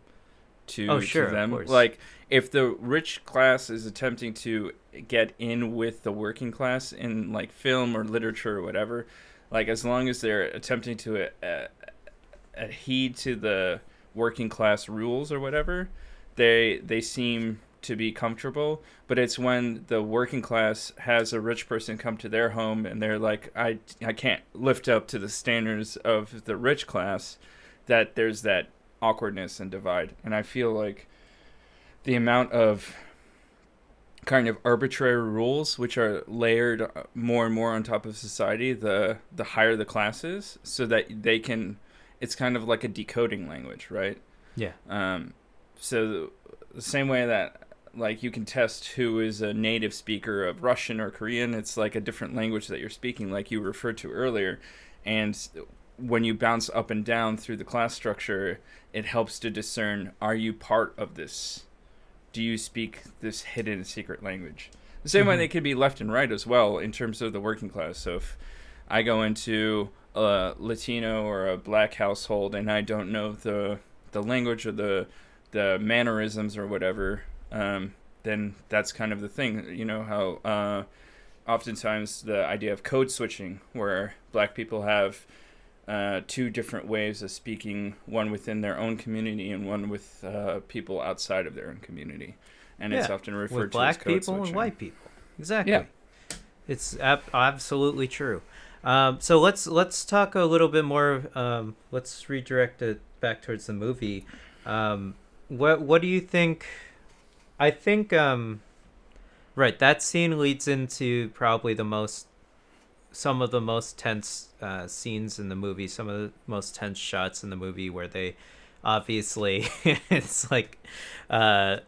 to them. Of course. Like if the rich class is attempting to get in with the working class in like film or literature or whatever, Like, as long as they're attempting to adhere to the working class rules or whatever, they seem to be comfortable. But it's when the working class has a rich person come to their home and they're like, I can't live up to the standards of the rich class, that there's that awkwardness and divide. And I feel like the amount of kind of arbitrary rules which are layered more and more on top of society, the higher the class is, so that they can, it's kind of like a decoding language, right? Yeah. So the same way that, like, you can test who is a native speaker of Russian or Korean, it's like a different language that you're speaking, like you referred to earlier. And when you bounce up and down through the class structure, it helps to discern, are you part of this? Do you speak this hidden secret language? The same way they could be left and right as well in terms of the working class. So if I go into a Latino or a black household and I don't know the language or the mannerisms or whatever, then that's kind of the thing. You know how oftentimes the idea of code switching, where black people have two different ways of speaking, one within their own community and one with people outside of their own community, and it's often referred with to black as code people switching. and white people. Exactly. Yeah. It's absolutely true. So let's talk a little bit more. Let's redirect it back towards the movie. What do you think? I think right, that scene leads into probably some of the most tense scenes in the movie, some of the most tense shots in the movie, where they obviously it's like the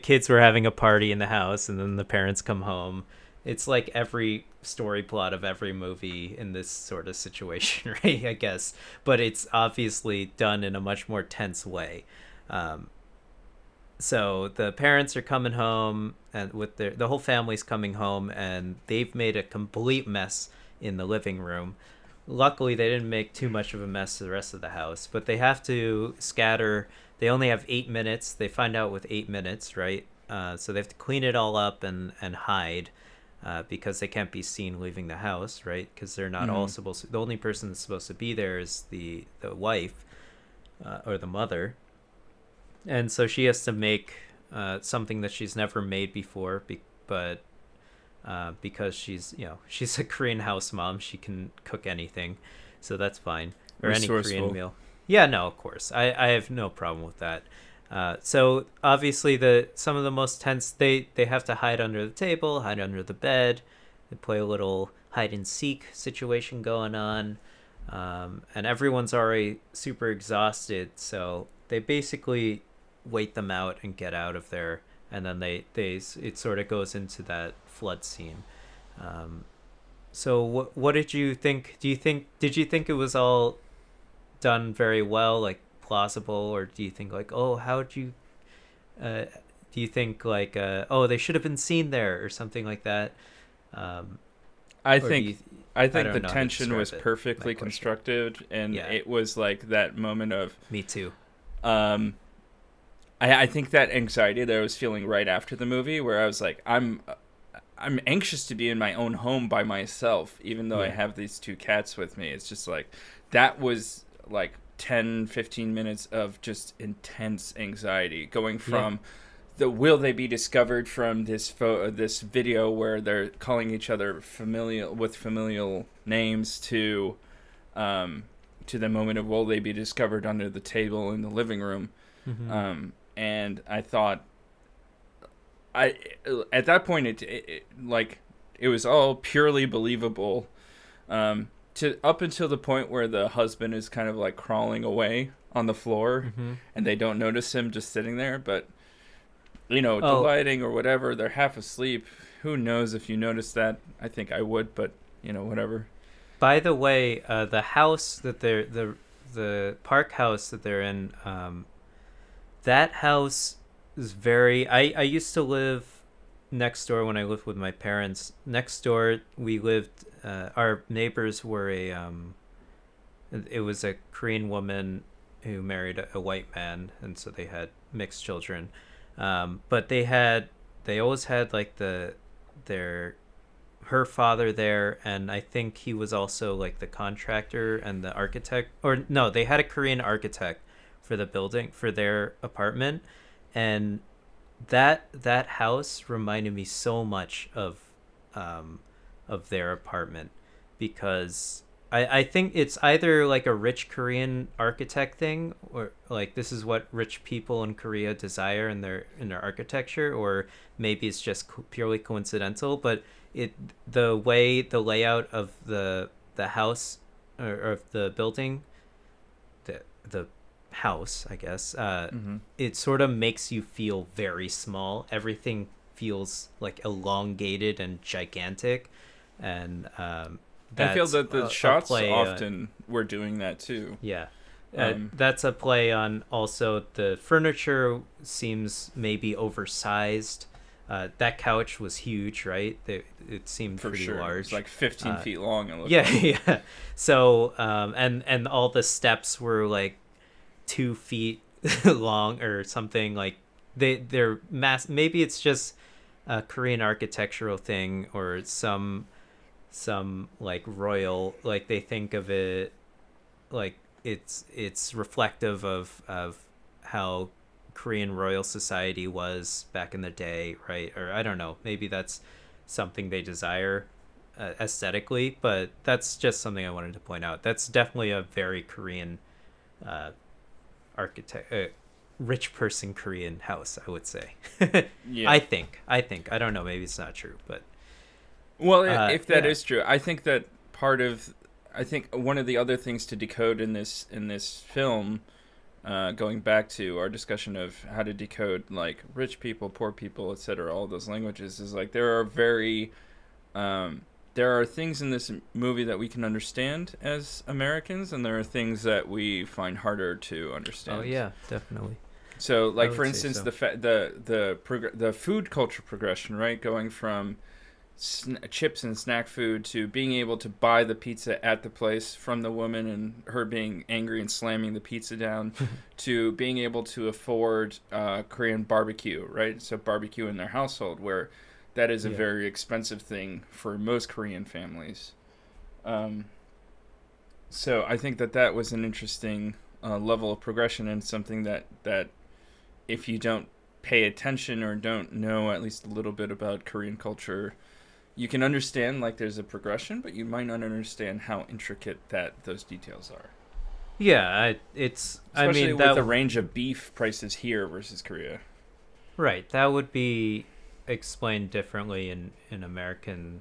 kids were having a party in the house and then the parents come home. It's like every story plot of every movie in this sort of situation, right? I guess, but it's obviously done in a much more tense way. So the parents are coming home, and with the whole family's coming home, and they've made a complete mess in the living room. Luckily, they didn't make too much of a mess to the rest of the house, but they have to scatter. They only have 8 minutes. They find out with 8 minutes, right? So they have to clean it all up and hide, because they can't be seen leaving the house, right? Because they're not all supposed to. The only person that's supposed to be there is the wife, or the mother. And so she has to make something that she's never made before, but because she's a Korean house mom, she can cook anything, so that's fine. Or any Korean meal. Yeah, no, of course, I have no problem with that. So obviously some of the most tense, they have to hide under the table, hide under the bed. They play a little hide and seek situation going on, and everyone's already super exhausted, so they basically wait them out and get out of there, and then it sort of goes into that flood scene. So what did you think? Did you think it was all done very well, like plausible, or do you think like, oh, how'd you do you think like oh, they should have been seen there or something like that? I think the tension was perfectly question. constructed, and it was like that moment of me too. I think that anxiety that I was feeling right after the movie, where I was like, I'm anxious to be in my own home by myself, even though I have these two cats with me. It's just like, that was like 10-15 minutes of just intense anxiety, going from the will they be discovered from this video where they're calling each other familial names, to the moment of will they be discovered under the table in the living room. And I thought, at that point it was all purely believable, to up until the point where the husband is kind of like crawling away on the floor, and they don't notice him just sitting there. But the lighting or whatever, they're half asleep. Who knows if you noticed that? I think I would, but whatever. By the way, the house that the park house that they're in, that house is very. I used to live next door when I lived with my parents. Next door, we lived. Our neighbors were it was a Korean woman who married a white man, and so they had mixed children. But they always had like their her father there, and I think he was also like the contractor and the architect. Or no, they had a Korean architect for the building for their apartment, and that house reminded me so much of their apartment, because I think it's either like a rich Korean architect thing, or like this is what rich people in Korea desire in their architecture, or maybe it's just purely coincidental. But the way the layout of the house, or of the building, the house, I guess, it sort of makes you feel very small. Everything feels like elongated and gigantic, and I feel that the shots often were doing that too. Yeah. That's a play on also the furniture seems maybe oversized. That couch was huge, right? It seemed pretty large. It's like 15 feet long. Yeah. So, and all the steps were like 2 feet long or something. Like they're maybe it's just a Korean architectural thing, or some like royal, like they think of it like it's reflective of how Korean royal society was back in the day, right? Or I don't know, maybe that's something they desire aesthetically, but that's just something I wanted to point out. That's definitely a very Korean rich person Korean house, I would say. Yeah. I think I don't know, maybe it's not true, but well, if that is true, I think that I think one of the other things to decode in this film, going back to our discussion of how to decode like rich people, poor people, etc., all those languages, is like there are things in this movie that we can understand as Americans, and there are things that we find harder to understand. Oh yeah, definitely. So, like for instance, so. the food culture progression, right, going from chips and snack food to being able to buy the pizza at the place from the woman and her being angry and slamming the pizza down, to being able to afford Korean barbecue, right? So barbecue in their household, where that is a very expensive thing for most Korean families. So I think that was an interesting level of progression, and something that if you don't pay attention or don't know at least a little bit about Korean culture, you can understand like there's a progression, but you might not understand how intricate those details are. Yeah, especially with the range of beef prices here versus Korea. Right, that would be explained differently in American.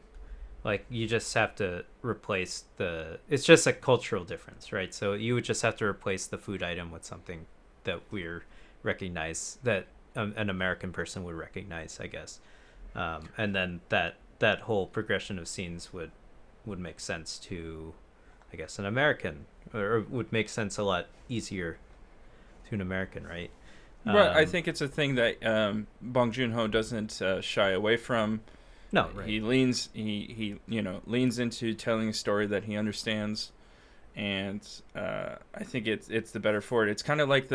Like you just have to replace it's just a cultural difference, right? So you would just have to replace the food item with something that we're recognize, that an American person would recognize, I guess, and then that whole progression of scenes would make sense to, I guess, an American, or would make sense a lot easier to an American, right? Right. I think it's a thing that Bong Joon-ho doesn't shy away from. No, right. He leans into telling a story that he understands, and I think it's the better for it. It's kind of like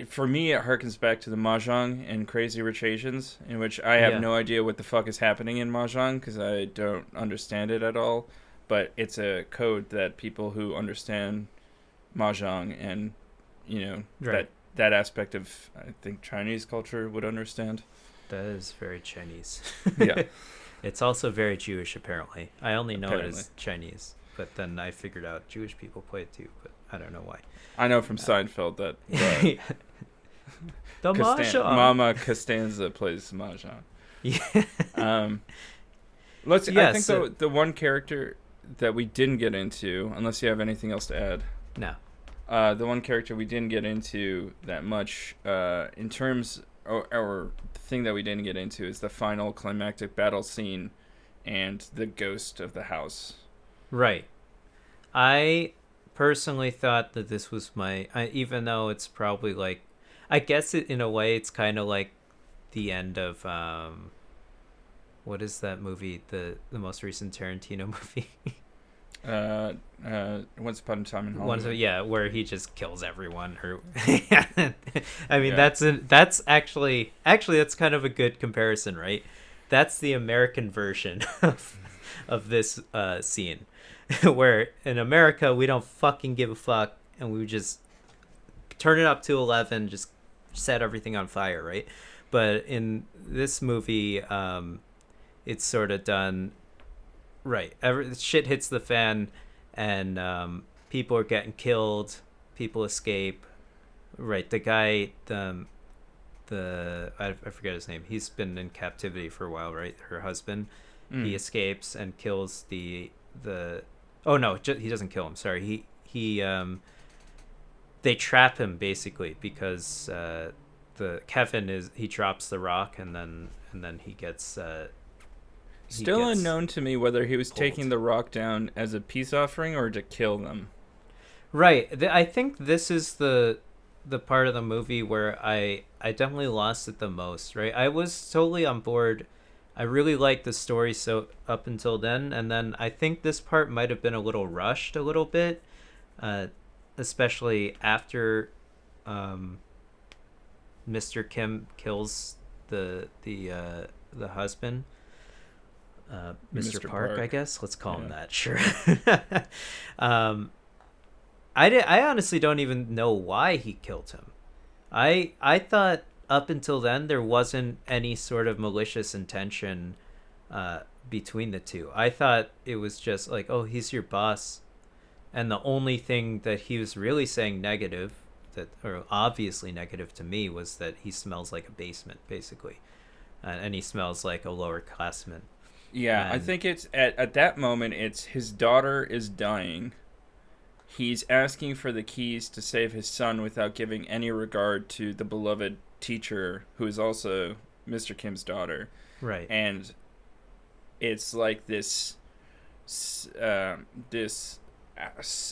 for me, it harkens back to the Mahjong and Crazy Rich Asians, in which I have no idea what the fuck is happening in Mahjong because I don't understand it at all. But it's a code that people who understand Mahjong and, right. that aspect of, I think, Chinese culture would understand. That is very Chinese. Yeah. It's also very Jewish, apparently. I only know it as Chinese, but then I figured out Jewish people play it too, but I don't know why. I know from Seinfeld that the Mahjong. Mama Costanza plays Mahjong. Yeah. I think the one character that we didn't get into, unless you have anything else to add. No. The one character we didn't get into that much, in terms, or the thing that we didn't get into, is the final climactic battle scene and the ghost of the house. Right. I personally thought that this was even though it's probably like, I guess in a way it's kind of like the end of what is that movie, the most recent Tarantino movie? Once Upon a Time in Hollywood. Where he just kills everyone. I mean, that's actually that's kind of a good comparison, right? that's the American version of this scene, where in America we don't fucking give a fuck, and we just turn it up to 11, just set everything on fire, right? But in this movie, it's sort of done right. Shit hits the fan, and people are getting killed, people escape. Right, the guy, I forget his name. He's been in captivity for a while, right? Her husband, he escapes and kills the. Oh no, he doesn't kill him. Sorry, he they trap him basically because the Kevin he drops the rock and then he gets. Still unknown to me whether he was pulled. taking the rock down as a peace offering or to kill them. Right, I think this is the part of the movie where I definitely lost it the most, right? I was totally on board. I really liked the story so up until then, and then I think this part might have been a little rushed a little bit, especially after Mr. Kim kills the husband. Mr. Park, I guess. Let's call him that. Sure. I honestly don't even know why he killed him. I thought up until then there wasn't any sort of malicious intention between the two. I thought it was just like, oh, he's your boss, and the only thing that he was really saying negative, or obviously negative to me, was that he smells like a basement, basically, and he smells like a lower classman. Yeah, I think it's at that moment. It's his daughter is dying. He's asking for the keys to save his son without giving any regard to the beloved teacher, who is also Mr. Kim's daughter. Right. And it's like this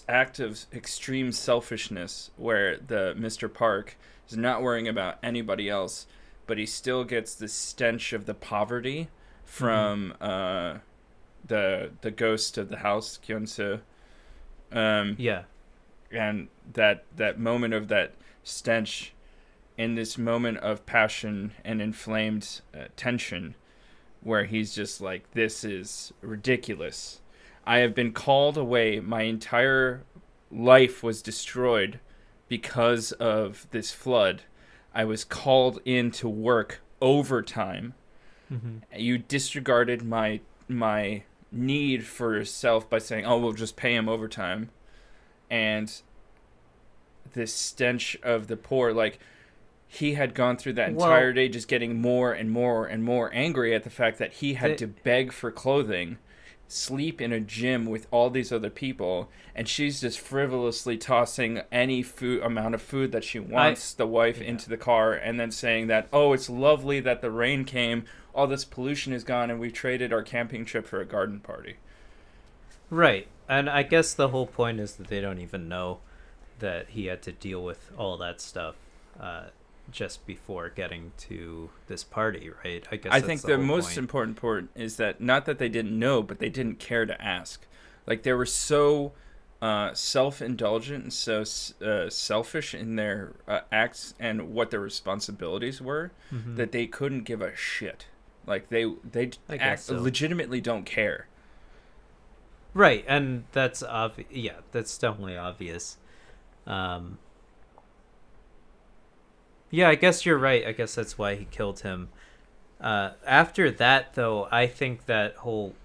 act of extreme selfishness where the Mr. Park is not worrying about anybody else, but he still gets the stench of the poverty from the ghost of the house, Kyun-soo. Yeah. And that moment of that stench in this moment of passion and inflamed tension where he's just like, this is ridiculous. I have been called away. My entire life was destroyed because of this flood. I was called in to work overtime. Mm-hmm. You disregarded my need for yourself by saying, oh, we'll just pay him overtime. And this stench of the poor, like, he had gone through that entire day just getting more and more and more angry at the fact that he had to beg for clothing, sleep in a gym with all these other people, and she's just frivolously tossing any amount of food that she wants, the wife, into the car, and then saying that, oh, it's lovely that the rain came, all this pollution is gone, and we traded our camping trip for a garden party. Right. And I guess the whole point is that they don't even know that he had to deal with all that stuff just before getting to this party, right? I think the most important part is that not that they didn't know, but they didn't care to ask. Like, they were so self-indulgent and so selfish in their acts and what their responsibilities were, that they couldn't give a shit. Like, they legitimately don't care. Right, and that's obvious. Yeah, that's definitely obvious. Yeah, I guess you're right. I guess that's why he killed him. After that, though, I think the whole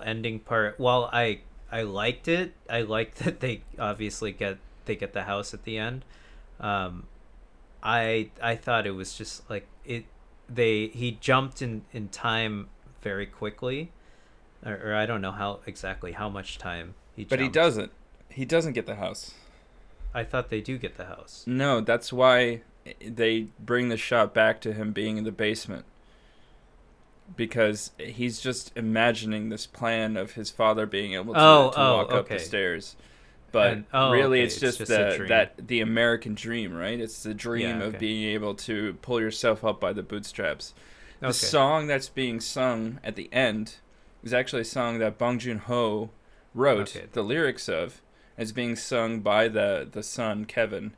ending part, while I liked it, I liked that they obviously get the house at the end. I thought it was just like he jumped in time very quickly. Or I don't know how much time he jumped. But he doesn't. He doesn't get the house. I thought they do get the house. No, that's why they bring the shot back to him being in the basement. Because he's just imagining this plan of his father being able to walk up the stairs. But really it's just the American dream, right? It's the dream of being able to pull yourself up by the bootstraps. The song that's being sung at the end is actually a song that Bong Joon-ho wrote the lyrics of. It's being sung by the son, Kevin.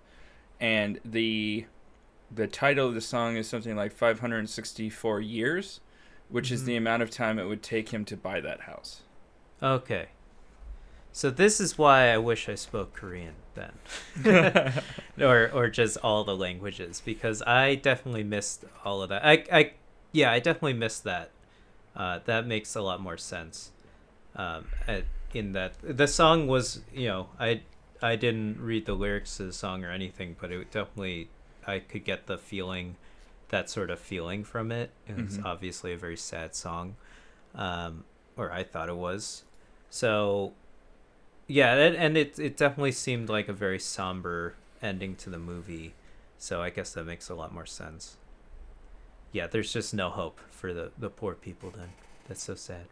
And the title of the song is something like 564 Years, which is the amount of time it would take him to buy that house. Okay. So this is why I wish I spoke Korean then. or just all the languages, because I definitely missed all of that. I definitely missed that. That makes a lot more sense. In that the song was, I didn't read the lyrics to the song or anything, but it definitely, I could get the feeling, that sort of feeling from it. And it's obviously a very sad song, or I thought it was. So, yeah, and it definitely seemed like a very somber ending to the movie. So I guess that makes a lot more sense. Yeah, there's just no hope for the poor people then. That's so sad.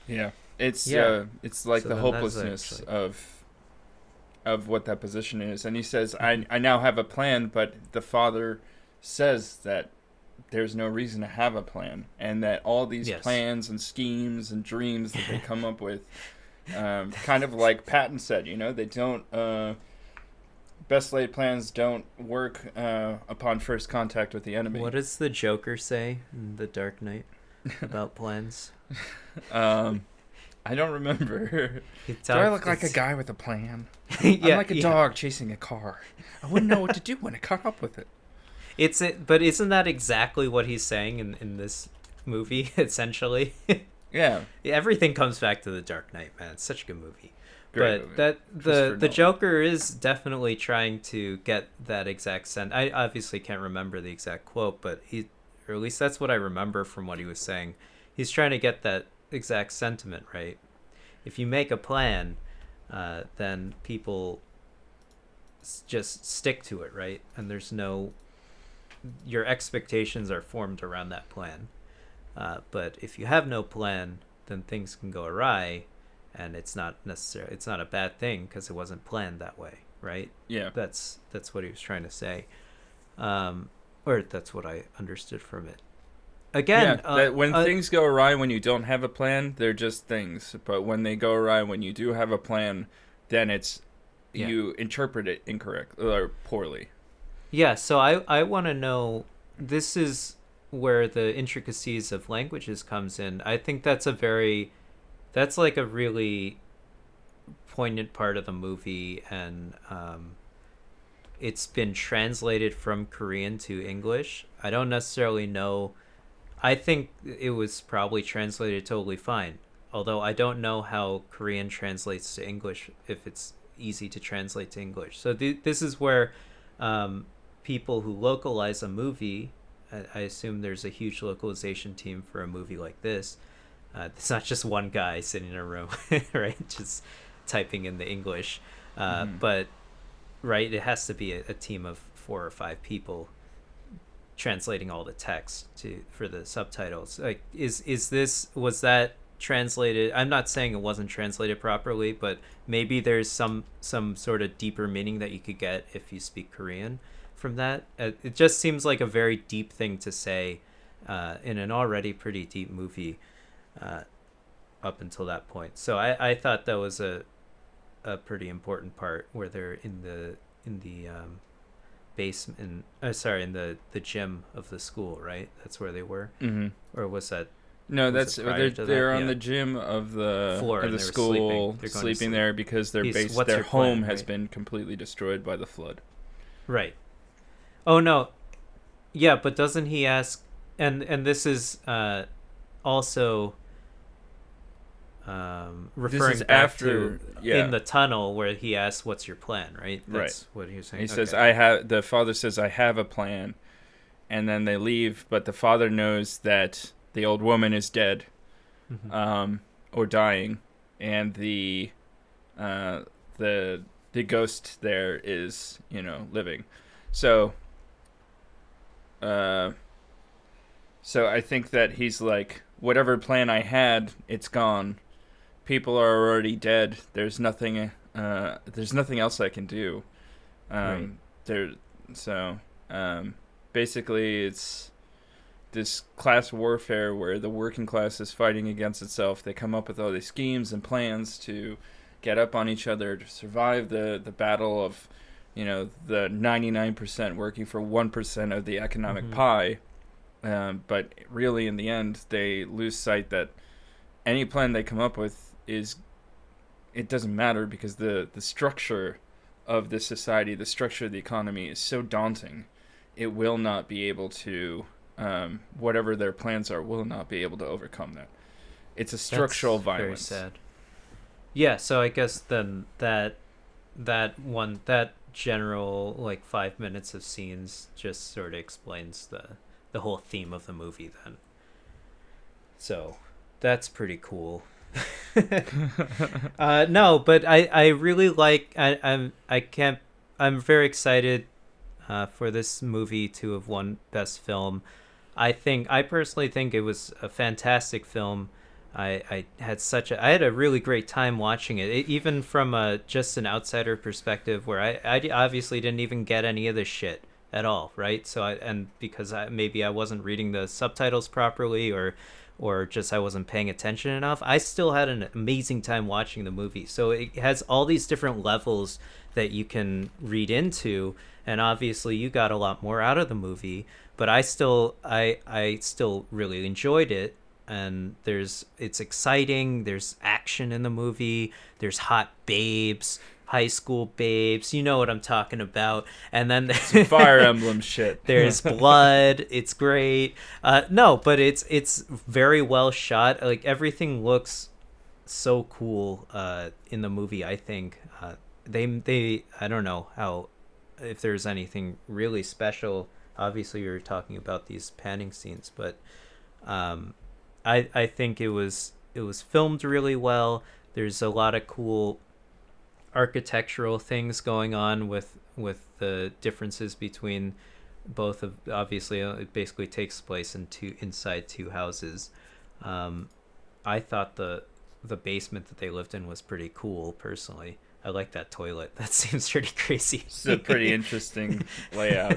Yeah. It's like So the then hopelessness of what that position is. And he says, I now have a plan, but the father says that there's no reason to have a plan, and that all these plans and schemes and dreams that they come up with, kind of like Patton said, they don't, best laid plans don't work upon first contact with the enemy. What does the Joker say in The Dark Knight about plans? I don't remember. Do I look like a guy with a plan? I'm like a dog chasing a car. I wouldn't know what to do when I caught up with it. But isn't that exactly what he's saying in this movie, essentially? Yeah. Everything comes back to The Dark Knight, man. It's such a good movie. Great But movie. the Joker is definitely trying to get that exact sense. I obviously can't remember the exact quote, but or at least that's what I remember from what he was saying. He's trying to get that exact sentiment, right? If you make a plan, then people just stick to it, right? And your expectations are formed around that plan. But if you have no plan, then things can go awry, and it's not a bad thing because it wasn't planned that way, right? Yeah. That's what he was trying to say. Or that's what I understood from it. Again, that when things go awry when you don't have a plan, they're just things. But when they go awry when you do have a plan, then you interpret it incorrectly or poorly. Yeah, so I want to know, this is where the intricacies of languages comes in. I think that's like a really poignant part of the movie, and it's been translated from Korean to English. I don't necessarily know. I think it was probably translated totally fine, although I don't know how Korean translates to English, if it's easy to translate to English. So this is where people who localize a movie, I assume there's a huge localization team for a movie like this. It's not just one guy sitting in a room, right, just typing in the English. But, right, it has to be a team of 4 or 5 people translating all the text for the subtitles. Like, was that translated? I'm not saying it wasn't translated properly, but maybe there's some sort of deeper meaning that you could get if you speak Korean from that. It just seems like a very deep thing to say in an already pretty deep movie up until that point. So I thought that was a pretty important part where they're in the basement, in the gym of the school, right? That's where they were. Or was that? No, they're on the gym of the floor of the school, sleeping there because their home has been completely destroyed by the flood. Right. Oh no, yeah, but doesn't he ask? And this is also referring back to in the tunnel where he asks, "What's your plan?" Right. That's what he was saying. He says, The father says, "I have a plan," and then they leave. But the father knows that the old woman is dead, or dying, and the ghost there is living. So I think that he's like, whatever plan I had, it's gone. People are already dead. There's nothing else I can do. Basically, it's this class warfare where the working class is fighting against itself. They come up with all these schemes and plans to get up on each other to survive the battle of, the 99% working for 1% of the economic pie. But really, in the end, they lose sight that any plan they come up with it doesn't matter, because the structure of the society, the structure of the economy is so daunting. It will not be able to, whatever their plans are, will not be able to overcome that. It's a structural violence. Very sad. Yeah, so I guess then that general like 5 minutes of scenes just sort of explains the whole theme of the movie then. So that's pretty cool. No, but I really like I'm very excited for this movie to have won Best Film. I personally think it was a fantastic film. I had a really great time watching it, even from just an outsider perspective, where I obviously didn't even get any of this shit at all, right? So because maybe I wasn't reading the subtitles properly, or just I wasn't paying attention enough, I still had an amazing time watching the movie. So it has all these different levels that you can read into, and obviously you got a lot more out of the movie, but I still really enjoyed it. And it's exciting, there's action in the movie, there's hot babes, high school babes, you know what I'm talking about. And then some Fire Emblem shit. There's blood. It's great. No, but it's very well shot. Like, everything looks so cool in the movie. I think they I don't know if there's anything really special. Obviously you're talking about these panning scenes, but I think it was filmed really well. There's a lot of cool architectural things going on with the differences between both of, obviously it basically takes place inside two houses. I thought the basement that they lived in was pretty cool personally. I like that toilet. That seems pretty crazy. It's a pretty interesting layout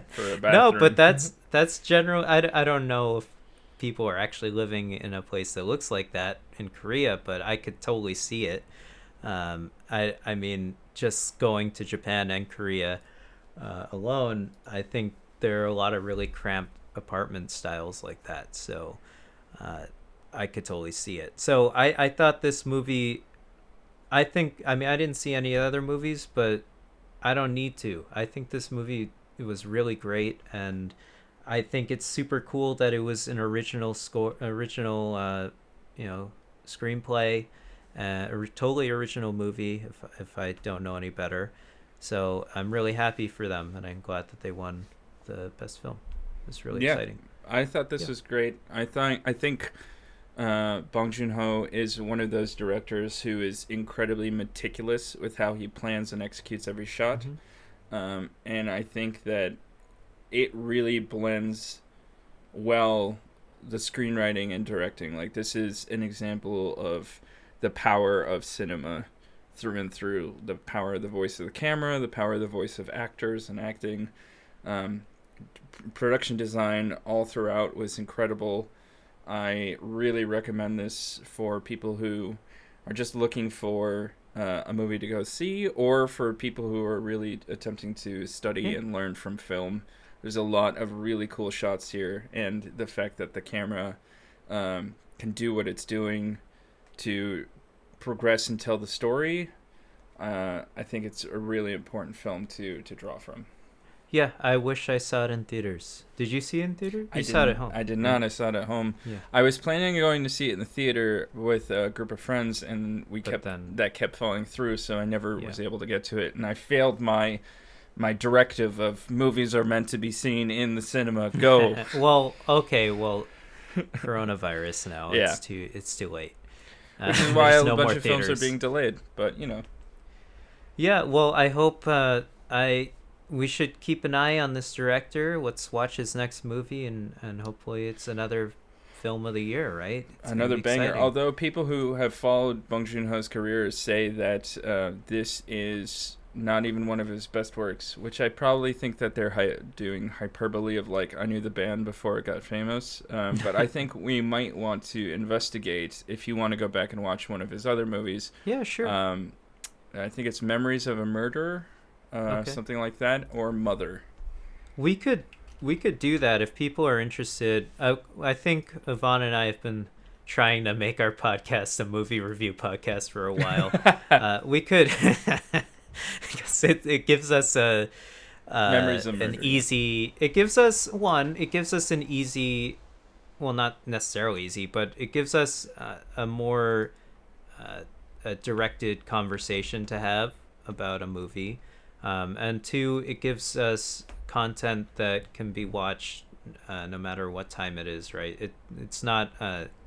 for a bathroom. No, but that's general. I don't know if people are actually living in a place that looks like that in Korea, but I could totally see it. I mean, just going to Japan and Korea alone, I think there are a lot of really cramped apartment styles like that. So I could totally see it. So I thought this movie, I didn't see any other movies, but I don't need to. I think this movie, it was really great, and I think it's super cool that it was an original screenplay, a totally original movie, if I don't know any better. So I'm really happy for them, and I'm glad that they won the best film. It's really exciting. I thought this was great. I think Bong Joon-ho is one of those directors who is incredibly meticulous with how he plans and executes every shot. Mm-hmm. And I think that it really blends well the screenwriting and directing. Like, this is an example of the power of cinema through and through. The power of the voice of the camera, the power of the voice of actors and acting. Production design all throughout was incredible. I really recommend this for people who are just looking for a movie to go see, or for people who are really attempting to study and learn from film. There's a lot of really cool shots here, and the fact that the camera can do what it's doing to progress and tell the story, I think it's a really important film to draw from. Yeah, I wish I saw it in theaters. Did you see it in theater? You saw it at home. I did not. I saw it at home. Yeah. I was planning on going to see it in the theater with a group of friends, and that kept falling through, so I never was able to get to it. And I failed my directive of movies are meant to be seen in the cinema. Go. Coronavirus now. Yeah. It's too late. Which is why a bunch of films are being delayed. But Yeah. Well, I hope we should keep an eye on this director. Let's watch his next movie, and hopefully it's another film of the year, right? It's another banger. Exciting. Although people who have followed Bong Joon-ho's career say that this is not even one of his best works, which I probably think that they're doing hyperbole of, like, I knew the band before it got famous. But I think we might want to investigate if you want to go back and watch one of his other movies. Yeah, sure. I think it's Memories of a Murder. Something like that, or Mother. We could we could do that if people are interested. I think Yvonne and I have been trying to make our podcast a movie review podcast for a while. We could. Because it gives us a memories of an easy. It gives us an easy. Well, not necessarily easy, but it gives us a more a directed conversation to have about a movie. And two, it gives us content that can be watched no matter what time it is, right? It's not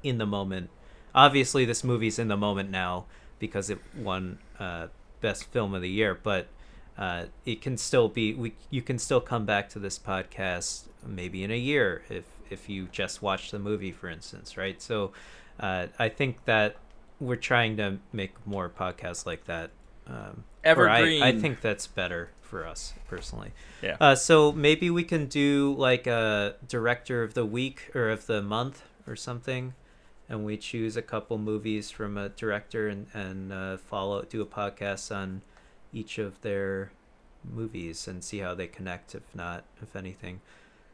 in the moment. Obviously, this movie's in the moment now because it won Best Film of the Year, but it can still be. You can still come back to this podcast maybe in a year if you just watch the movie, for instance, right? So I think that we're trying to make more podcasts like that. Evergreen. I think that's better for us personally. Yeah. So maybe we can do like a director of the week or of the month or something, and we choose a couple movies from a director and do a podcast on each of their movies and see how they connect. If anything.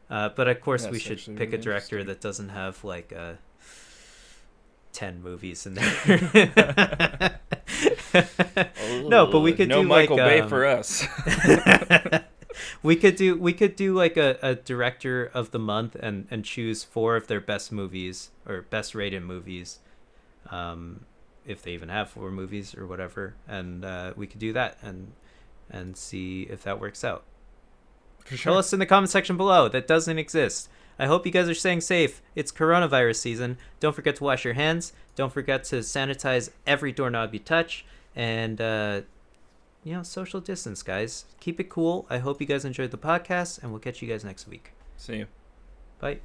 But of course, we should pick a director that doesn't have like 10 movies in there. No, but we could do Michael like Bay for us. we could do like a director of the month and choose 4 of their best movies or best rated movies, if they even have 4 movies or whatever, and we could do that and see if that works out. For sure. Tell us in the comment section below. That doesn't exist. I hope you guys are staying safe. It's coronavirus season. Don't forget to wash your hands. Don't forget to sanitize every doorknob you touch. And, social distance, guys. Keep it cool. I hope you guys enjoyed the podcast, and we'll catch you guys next week. See you. Bye.